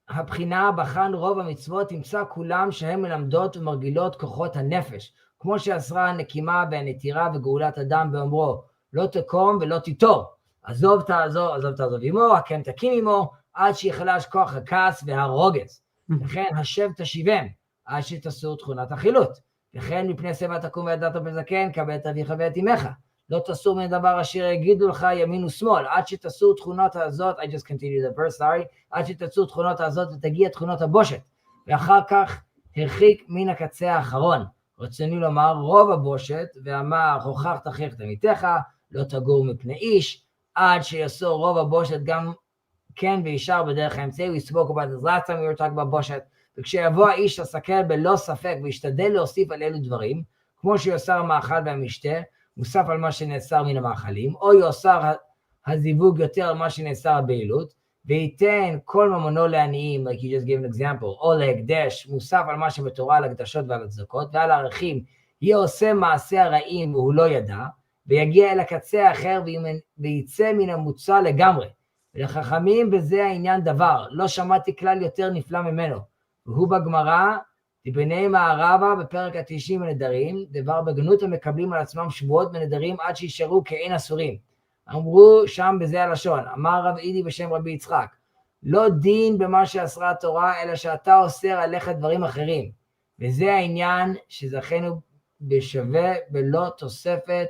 הבחינה בחן רוב המצוות, תמצא כולם שהן מלמדות ומרגילות כוחות הנפש, כמו שאסרה הנקימה והנטירה וגאולת אדם באומרו, לא תקום ולא תיטור, עזוב תעזוב עמו, הקם תקים עמו, עד שיחלש כוח הכעס והרוגז. וכן השב תשיבם, עד שתעשו תכונת החילוט. וכן מפני שיבה תקום וידעת בזקן, כבד את אביך ואת אמך. לא תסור מן דבר אשר יגידו לך ימין ושמאל, עד שתעשו תכונות הזאת, I just continued the verse, sorry, עד שתעשו תכונות הזאת ותגיע תכונות הבושת. ואחר כך הרחיק מן הקצה האחרון. רצוני לומר רוב הבושת, ואמר הוכח תכריך תמיתך, לא תגור מפני איש, עד שיסור רוב הבושת גם כן וישר בדרך האמצעי. We spoke about this last time we were talking about בושת. וכשיבוא האיש לסקר בלא ספק וישתדל להוסיף על אלו דברים, כמו שיוסר המאכל והמשתה, מוסף על מה שנאסר מן המאכלים, או יוסר הזיווג יותר על מה שנאסר הבעילות, וייתן כל ממונו לעניים, like you just gave an example, או להקדש, מוסף על מה שבתורה על הקדשות ועל הצדקות, ועל הערכים, יהיה עושה מעשה הרעים והוא לא ידע, ויגיע אל הקצה האחר ויצא מן המוצא לגמרי. ולחכמים בזה העניין דבר, לא שמעתי כלל יותר נפלא ממנו, והוא בגמרא, לבני מערבה בפרק 90 הנדרים, דבר בגנות המקבלים על עצמם שבועות ונדרים עד שישארו כאין אסורים. אמרו שם בזה הלשון, אמר רב אידי בשם רבי יצחק, לא דין במה שאסרה התורה, אלא שאתה אוסר עליך דברים אחרים. וזה העניין שזכינו בשווה בלא תוספת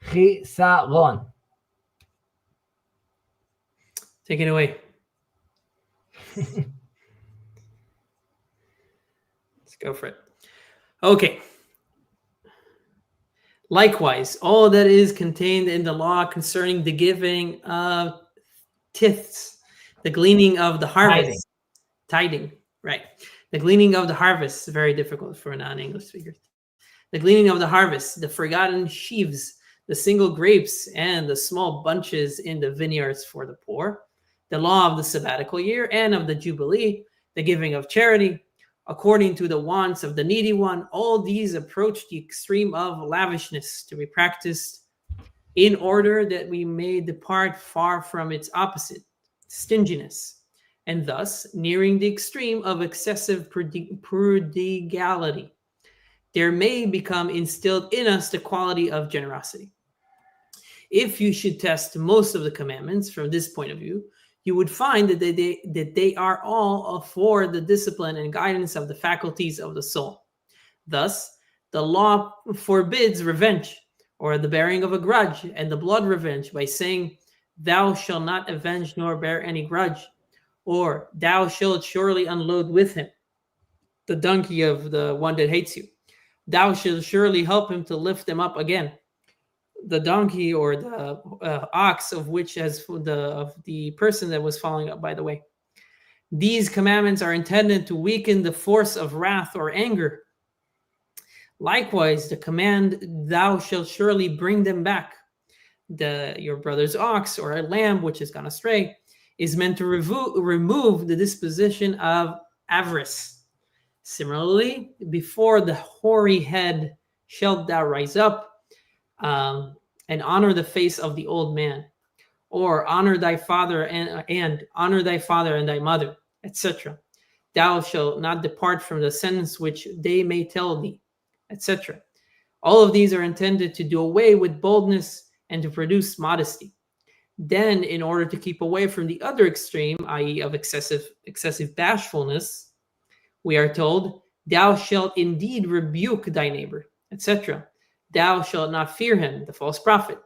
חיסרון. Take it away. Go for it. Okay. Likewise, all that is contained in the law concerning the giving of tithes, the gleaning of the harvest, tithing, right? The gleaning of the harvest is very difficult for a non-English speaker. The gleaning of the harvest, the forgotten sheaves, the single grapes, and the small bunches in the vineyards for the poor, the law of the sabbatical year and of the Jubilee, the giving of charity, according to the wants of the needy one, all these approach the extreme of lavishness to be practiced in order that we may depart far from its opposite, stinginess, and thus nearing the extreme of excessive prodigality. there may become instilled in us the quality of generosity. If you should test most of the commandments from this point of view, you would find that they are all for the discipline and guidance of the faculties of the soul. Thus, the law forbids revenge, or the bearing of a grudge, and the blood revenge by saying, "Thou shalt not avenge nor bear any grudge," or "Thou shalt surely unload with him the donkey of the one that hates you. Thou shalt surely help him to lift him up again. The donkey or the ox of which of the person that was falling up by the way." These commandments are intended to weaken the force of wrath or anger. Likewise, the command, "Thou shalt surely bring them back," your brother's ox or a lamb which has gone astray, is meant to remove the disposition of avarice. Similarly, "Before the hoary head shalt thou rise up, and honor the face of the old man," or "Honor thy father and honor thy father and thy mother," etc. "Thou shalt not depart from the sentence which they may tell thee," etc. All of these are intended to do away with boldness and to produce modesty. Then, in order to keep away from the other extreme, i.e., of excessive bashfulness, we are told, "Thou shalt indeed rebuke thy neighbor," etc. "Thou shalt not fear him," the false prophet,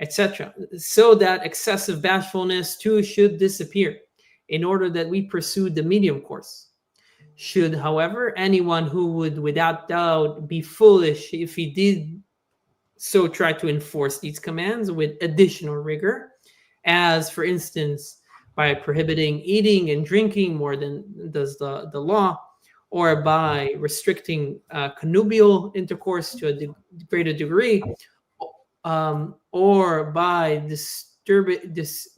etc. So that excessive bashfulness too should disappear, in order that we pursue the medium course. Should, however, anyone who would without doubt be foolish if he did so try to enforce these commands with additional rigor, as for instance by prohibiting eating and drinking more than does the law, or by restricting connubial intercourse to a greater degree, or by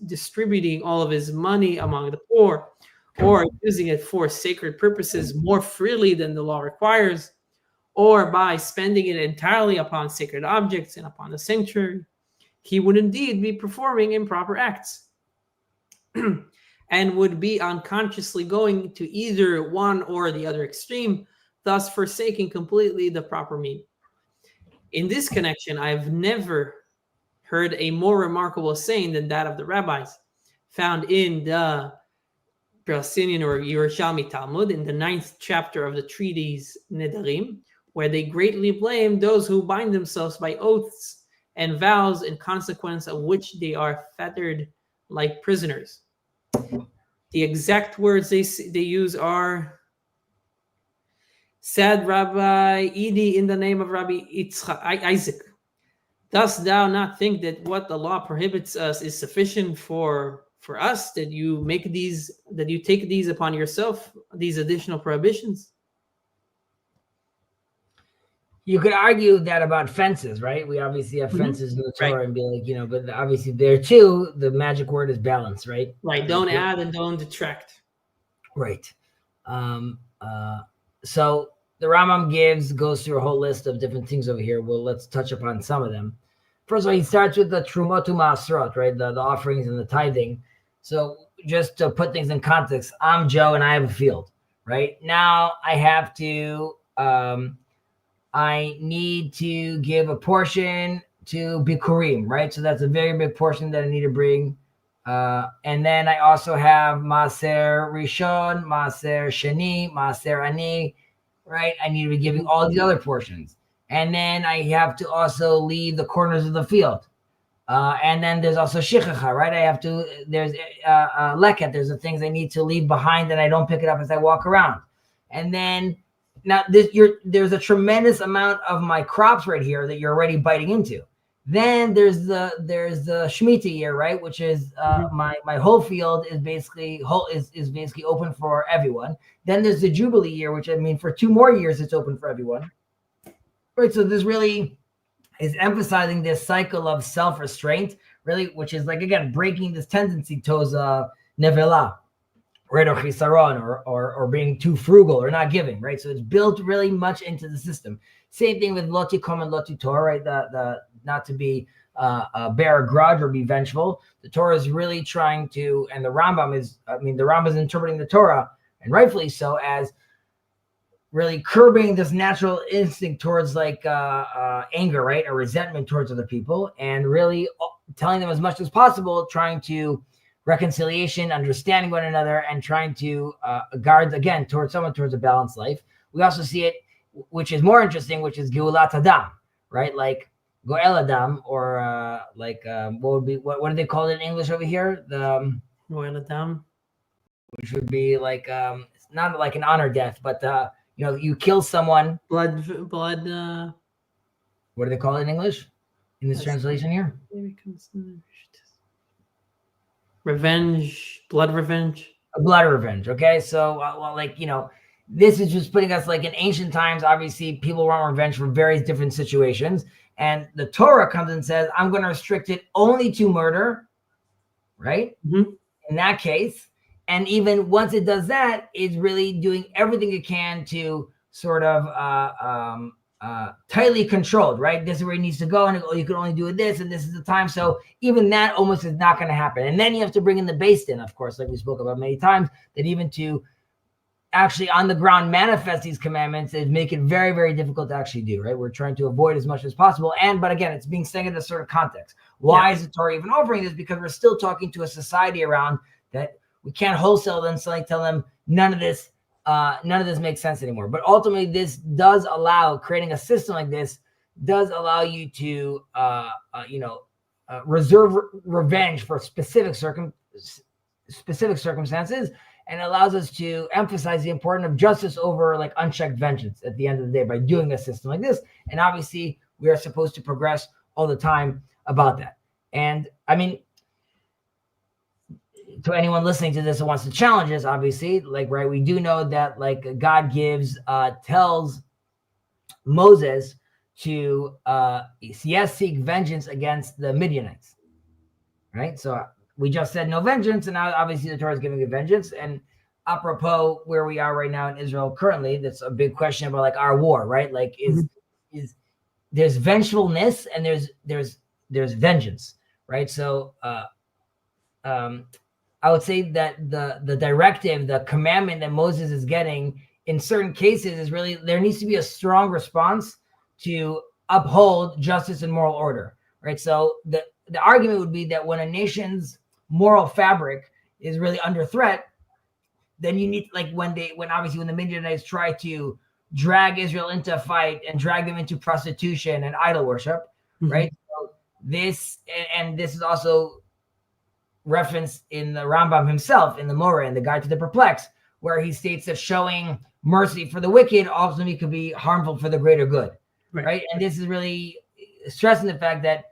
distributing all of his money among the poor, or using it for sacred purposes more freely than the law requires, or by spending it entirely upon sacred objects and upon the sanctuary, he would indeed be performing improper acts and would be unconsciously going to either one or the other extreme, thus forsaking completely the proper mean. In this connection, I've never heard a more remarkable saying than that of the rabbis, found in the Palestinian or Yerushalmi Talmud, in the 9th chapter of the treatise Nedarim, where they greatly blame those who bind themselves by oaths and vows, in consequence of which they are fettered like prisoners. The exact words they use are, "Said Rabbi Edi in the name of Rabbi Isaac, dost thou not think that what the law prohibits us is sufficient for us, that you take these upon yourself, these additional prohibitions?" You could argue that about fences, right? We obviously have fences in the Torah, right, and be like, but obviously there too, the magic word is balance, right? Right. Don't add and don't detract. Right. So the Rambam goes through a whole list of different things over here. Well, let's touch upon some of them. First of all, he starts with the Trumot Ma'asrot, right? The offerings and the tithing. So just to put things in context, I'm Joe and I have a field, right? Now I have to, I need to give a portion to Bikurim, right? So that's a very big portion that I need to bring. And then I also have Maaser Rishon, Maaser Sheni, Maaser Ani, right? I need to be giving all these other portions. And then I have to also leave the corners of the field. And then there's also Shichacha, right? There's Leket, there's the things I need to leave behind and I don't pick it up as I walk around. And then now there's a tremendous amount of my crops right here that you're already biting into. Then there's the Shemitah year, right? Which is my whole field is basically open for everyone. Then there's the Jubilee year, which I mean for 2 more years it's open for everyone. Right. So this really is emphasizing this cycle of self-restraint, really, which is like again breaking this tendency towards nevela, right, or chisaron, or being too frugal or not giving, right? So it's built really much into the system. Same thing with lo tikom and lo titor, right? The not to be bear a grudge or be vengeful. The Torah is really trying to, and the Rambam is interpreting the Torah, and rightfully so, as really curbing this natural instinct towards like anger, right, or resentment towards other people, and really telling them as much as possible, trying to reconciliation, understanding one another, and trying to guard again towards a balanced life. We also see it, which is more interesting, which is Geulat Adam, right? Like Goel Adam, or what do they call it in English over here? The Goel Adam, which would be like it's not like an honor death, but you kill someone. Blood. What do they call it in English? In this translation here? Revenge, blood revenge. A blood revenge. Okay, so this is just putting us like in ancient times. Obviously, people want revenge for various different situations, and the Torah comes and says, "I'm going to restrict it only to murder." Right? Mm-hmm. In that case, and even once it does that, it's really doing everything it can to sort of tightly controlled, right? This is where it needs to go, and you can only do this, and this is the time. So even that almost is not going to happen. And then you have to bring in the base din, of course, like we spoke about many times, that even to actually on the ground manifest these commandments is make it very, very difficult to actually do, right? We're trying to avoid as much as possible. But again, it's being said in a sort of context. Why is the Torah even offering this? Because we're still talking to a society around that we can't wholesale them, suddenly tell them none of this makes sense anymore. But ultimately, this does allow, creating a system like this does allow you to, reserve revenge for specific circumstances, and allows us to emphasize the importance of justice over like unchecked vengeance at the end of the day by doing a system like this. And obviously, we are supposed to progress all the time about that. And I mean, to anyone listening to this who wants to challenge us, obviously, right, we do know that like God tells Moses to seek vengeance against the Midianites, right? So we just said no vengeance, and now obviously the Torah is giving a vengeance. And apropos where we are right now in Israel currently, that's a big question about like our war, right? Like is there's vengefulness and there's vengeance, right? So I would say that the directive, the commandment that Moses is getting in certain cases is really, there needs to be a strong response to uphold justice and moral order, right? So the argument would be that when a nation's moral fabric is really under threat, then you need, like when the Midianites try to drag Israel into a fight and drag them into prostitution and idol worship, right? So this is also referenced in the Rambam himself in the Moreh, in the Guide to the Perplexed, where he states that showing mercy for the wicked ultimately could be harmful for the greater good, right? And this is really stressing the fact that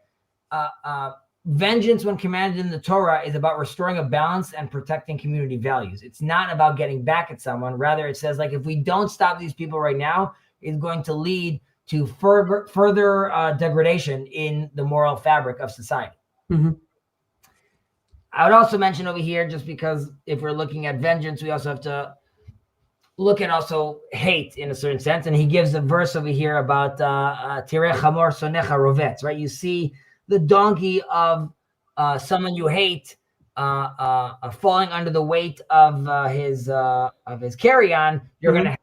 vengeance, when commanded in the Torah, is about restoring a balance and protecting community values. It's not about getting back at someone. Rather, it says, like, if we don't stop these people right now, it's going to lead to further degradation in the moral fabric of society. I would also mention over here, just because if we're looking at vengeance, we also have to look at also hate in a certain sense. And he gives a verse over here about Tireh Hamor Sonecha Rovetz, right? You see the donkey of someone you hate falling under the weight of his carry-on, you're going to.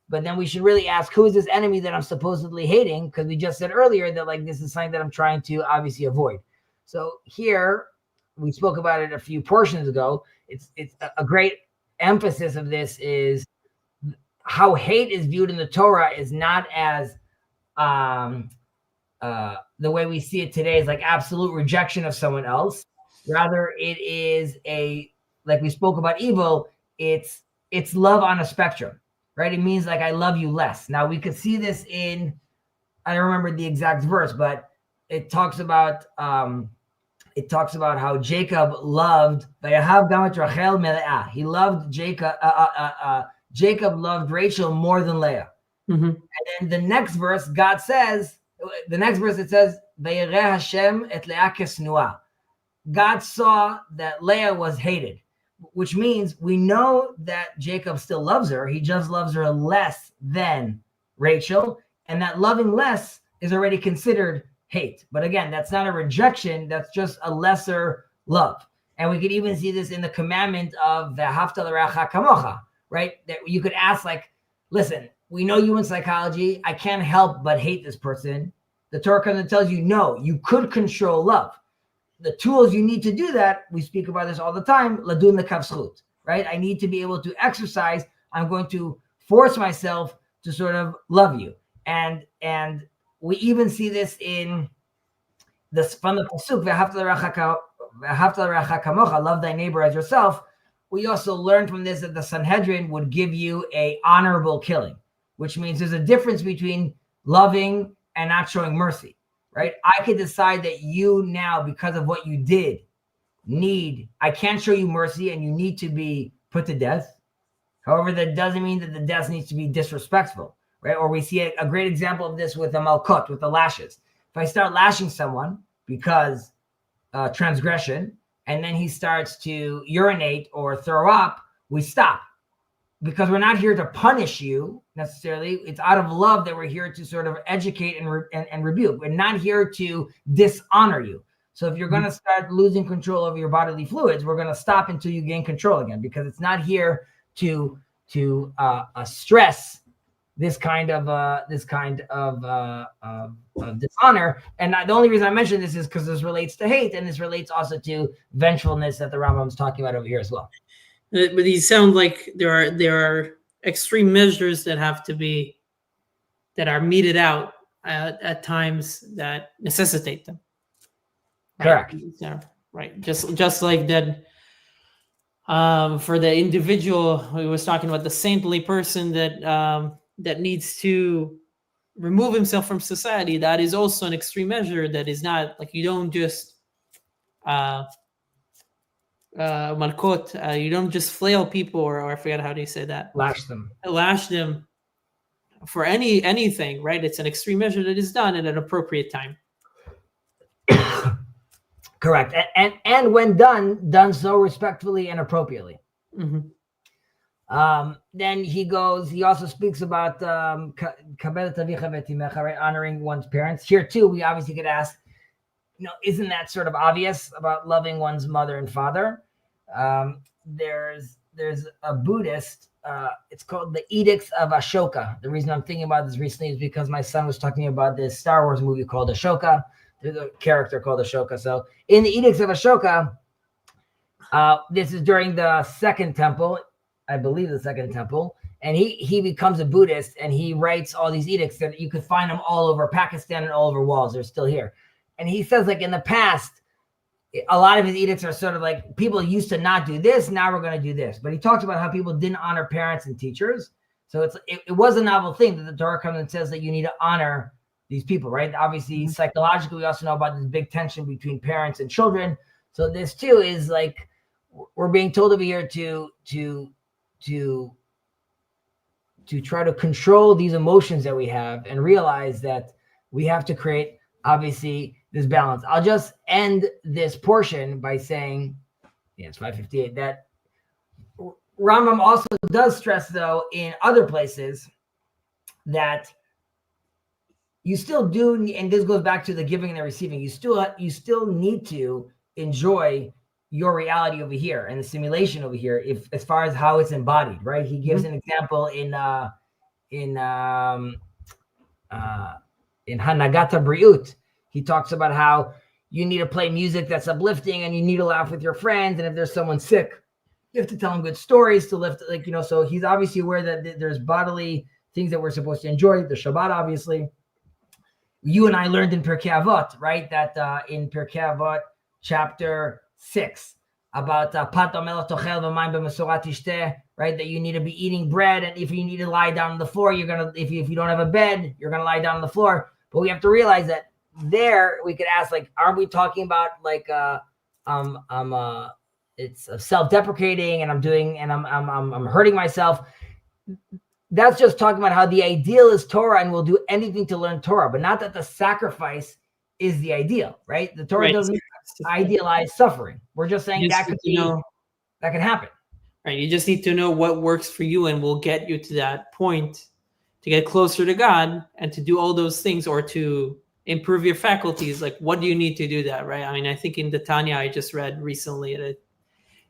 But then we should really ask, who is this enemy that I'm supposedly hating? Because we just said earlier that like this is something that I'm trying to obviously avoid. So here, we spoke about it a few portions ago. It's a great emphasis of this is how hate is viewed in the Torah is not as the way we see it today is like absolute rejection of someone else. Rather, it is like we spoke about evil, it's love on a spectrum, right? It means like I love you less. Now we could see this in, I don't remember the exact verse, but it talks about how Jacob loved, he loved Jacob, Jacob loved Rachel more than Leah. And then the next verse, it says, Vayireh Hashem et Leah kesnua. God saw that Leah was hated, which means we know that Jacob still loves her. He just loves her less than Rachel. And that loving less is already considered hate. But again, that's not a rejection. That's just a lesser love. And we could even see this in the commandment of V'ahavta l'reacha kamocha, right? That you could ask, like, listen, we know human psychology. I can't help but hate this person. The Torah comes and tells you, no, you could control love. The tools you need to do that, we speak about this all the time, ladun lekavschut, right? I need to be able to exercise. I'm going to force myself to sort of love you. And we even see this in this from the pasuk, v'ahavta l'reacha kamocha, love thy neighbor as yourself. We also learned from this that the Sanhedrin would give you a honorable killing, which means there's a difference between loving and not showing mercy. Right? I could decide that you now, because of what you did, I can't show you mercy and you need to be put to death. However, that doesn't mean that the death needs to be disrespectful, right? Or we see a great example of this with the malkut, with the lashes. If I start lashing someone because transgression, and then he starts to urinate or throw up, we stop. Because we're not here to punish you necessarily. It's out of love that we're here to sort of educate and rebuke. We're not here to dishonor you. So if you're going to start losing control over your bodily fluids, we're going to stop until you gain control again, because it's not here to stress this kind of dishonor. And the only reason I mention this is because this relates to hate, and this relates also to vengefulness that the Rambam is talking about over here as well. But these sound like there are extreme measures that are meted out at times that necessitate them. Correct. Yeah, right. Just like that. For the individual, we was talking about the saintly person that needs to remove himself from society. That is also an extreme measure. That is not like you don't just. Malkot, you don't just flail people, or I forget how do you say that? Lash them for anything, right? It's an extreme measure that is done at an appropriate time. Correct, and when done so respectfully and appropriately. Mm-hmm. Then he also speaks about honoring one's parents. Here too, we obviously could ask, isn't that sort of obvious about loving one's mother and father? There's a Buddhist, it's called the Edicts of Ashoka. The reason I'm thinking about this recently is because my son was talking about this Star Wars movie called Ashoka. There's a character called Ashoka. So in the Edicts of Ashoka, this is during the Second Temple, I believe the Second Temple, and he becomes a Buddhist, and he writes all these edicts that you could find them all over Pakistan and all over walls. They're still here. And he says, like, in the past, a lot of his edicts are sort of like, people used to not do this, now we're going to do this. But he talks about how people didn't honor parents and teachers. So it was a novel thing that the Torah comes and says that you need to honor these people, right? Obviously, psychologically, we also know about this big tension between parents and children. So this too is like, we're being told over here to try to control these emotions that we have and realize that we have to create, obviously, this balance. I'll just end this portion by saying, it's 5:58, that Rambam also does stress, though, in other places that you still do, and this goes back to the giving and the receiving, you still need to enjoy your reality over here and the simulation over here, if as far as how it's embodied, right? He gives an example in Hanagata Briut. He talks about how you need to play music that's uplifting, and you need to laugh with your friends. And if there's someone sick, you have to tell them good stories to lift, so he's obviously aware that there's bodily things that we're supposed to enjoy. The Shabbat, obviously. You and I learned in Pirkei Avot, right? That in Pirkei Avot, chapter 6, about Pato Melech Tochel V'Mayim B'Mesurat Tishteh, right? That you need to be eating bread, and if you need to lie down on the floor, if you don't have a bed, you're gonna lie down on the floor. But we have to realize that there we could ask, like, aren't we talking about like it's self-deprecating, and I'm hurting myself? That's just talking about how the ideal is Torah, and we'll do anything to learn Torah, but not that the sacrifice is the ideal, right? The Torah doesn't idealize suffering. We're just saying that can happen. Right. You just need to know what works for you, and will get you to that point to get closer to God and to do all those things, or to improve your faculties. Like, what do you need to do that, right? I mean, I think in the Tanya I just read recently,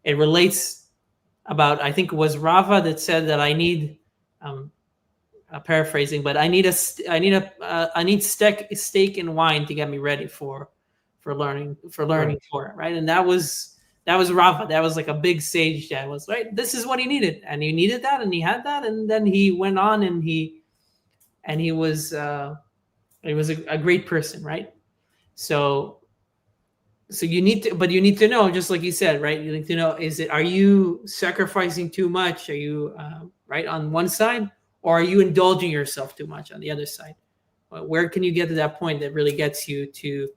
it relates about, I think it was Rava that said that I need paraphrasing, but I need steak and wine to get me ready for learning Torah, right? And that was Rava. That was like a big sage that was right. This is what he needed, and he needed that, and he had that, and then he went on, and he was a great person, right? So you need to know, just like you said, right? You need to know, are you sacrificing too much? Are you right on one side, or are you indulging yourself too much on the other side? Where can you get to that point that really gets you to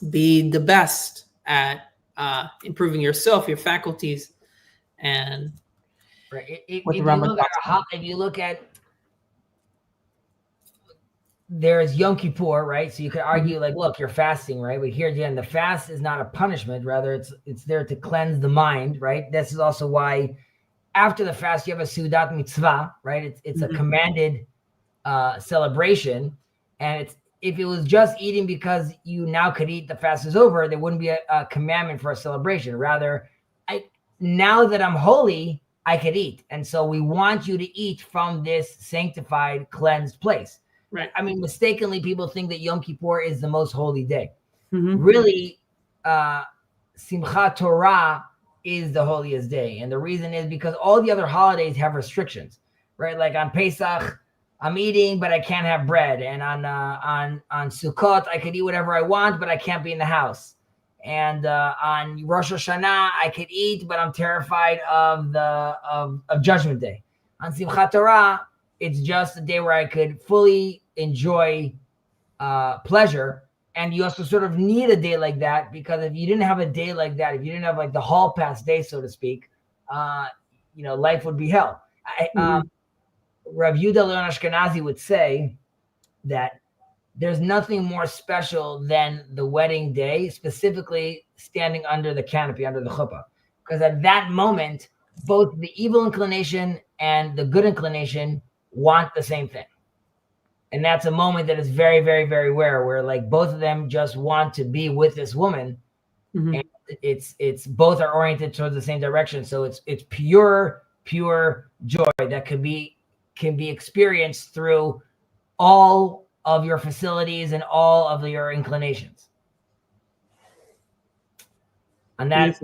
be the best at improving yourself, your faculties, and right? If you look at there's Yom Kippur, right? So you could argue like, look, you're fasting, right? But here again, the fast is not a punishment. Rather, it's there to cleanse the mind, right? This is also why after the fast, you have a Seudat Mitzvah, right? It's a commanded celebration. And if it was just eating because you now could eat, the fast is over, there wouldn't be a commandment for a celebration. Rather, now that I'm holy, I could eat. And so we want you to eat from this sanctified, cleansed place. Right. I mean, mistakenly, people think that Yom Kippur is the most holy day. Mm-hmm. Really, Simchat Torah is the holiest day. And the reason is because all the other holidays have restrictions, right? Like on Pesach, I'm eating, but I can't have bread. And on Sukkot, I could eat whatever I want, but I can't be in the house. And on Rosh Hashanah, I could eat, but I'm terrified of Judgment Day. On Simchat Torah, it's just a day where I could fully enjoy pleasure. And you also sort of need a day like that, because if you didn't have a day like that, if you didn't have like the hall pass day, so to speak, life would be hell. Rav Yehuda Leon Ashkenazi would say that there's nothing more special than the wedding day, specifically standing under the canopy, under the chuppah. Because at that moment, both the evil inclination and the good inclination want the same thing. And that's a moment that is very, very, very rare, where like both of them just want to be with this woman. And it's both are oriented towards the same direction. So it's pure joy that can be experienced through all of your facilities and all of your inclinations. On that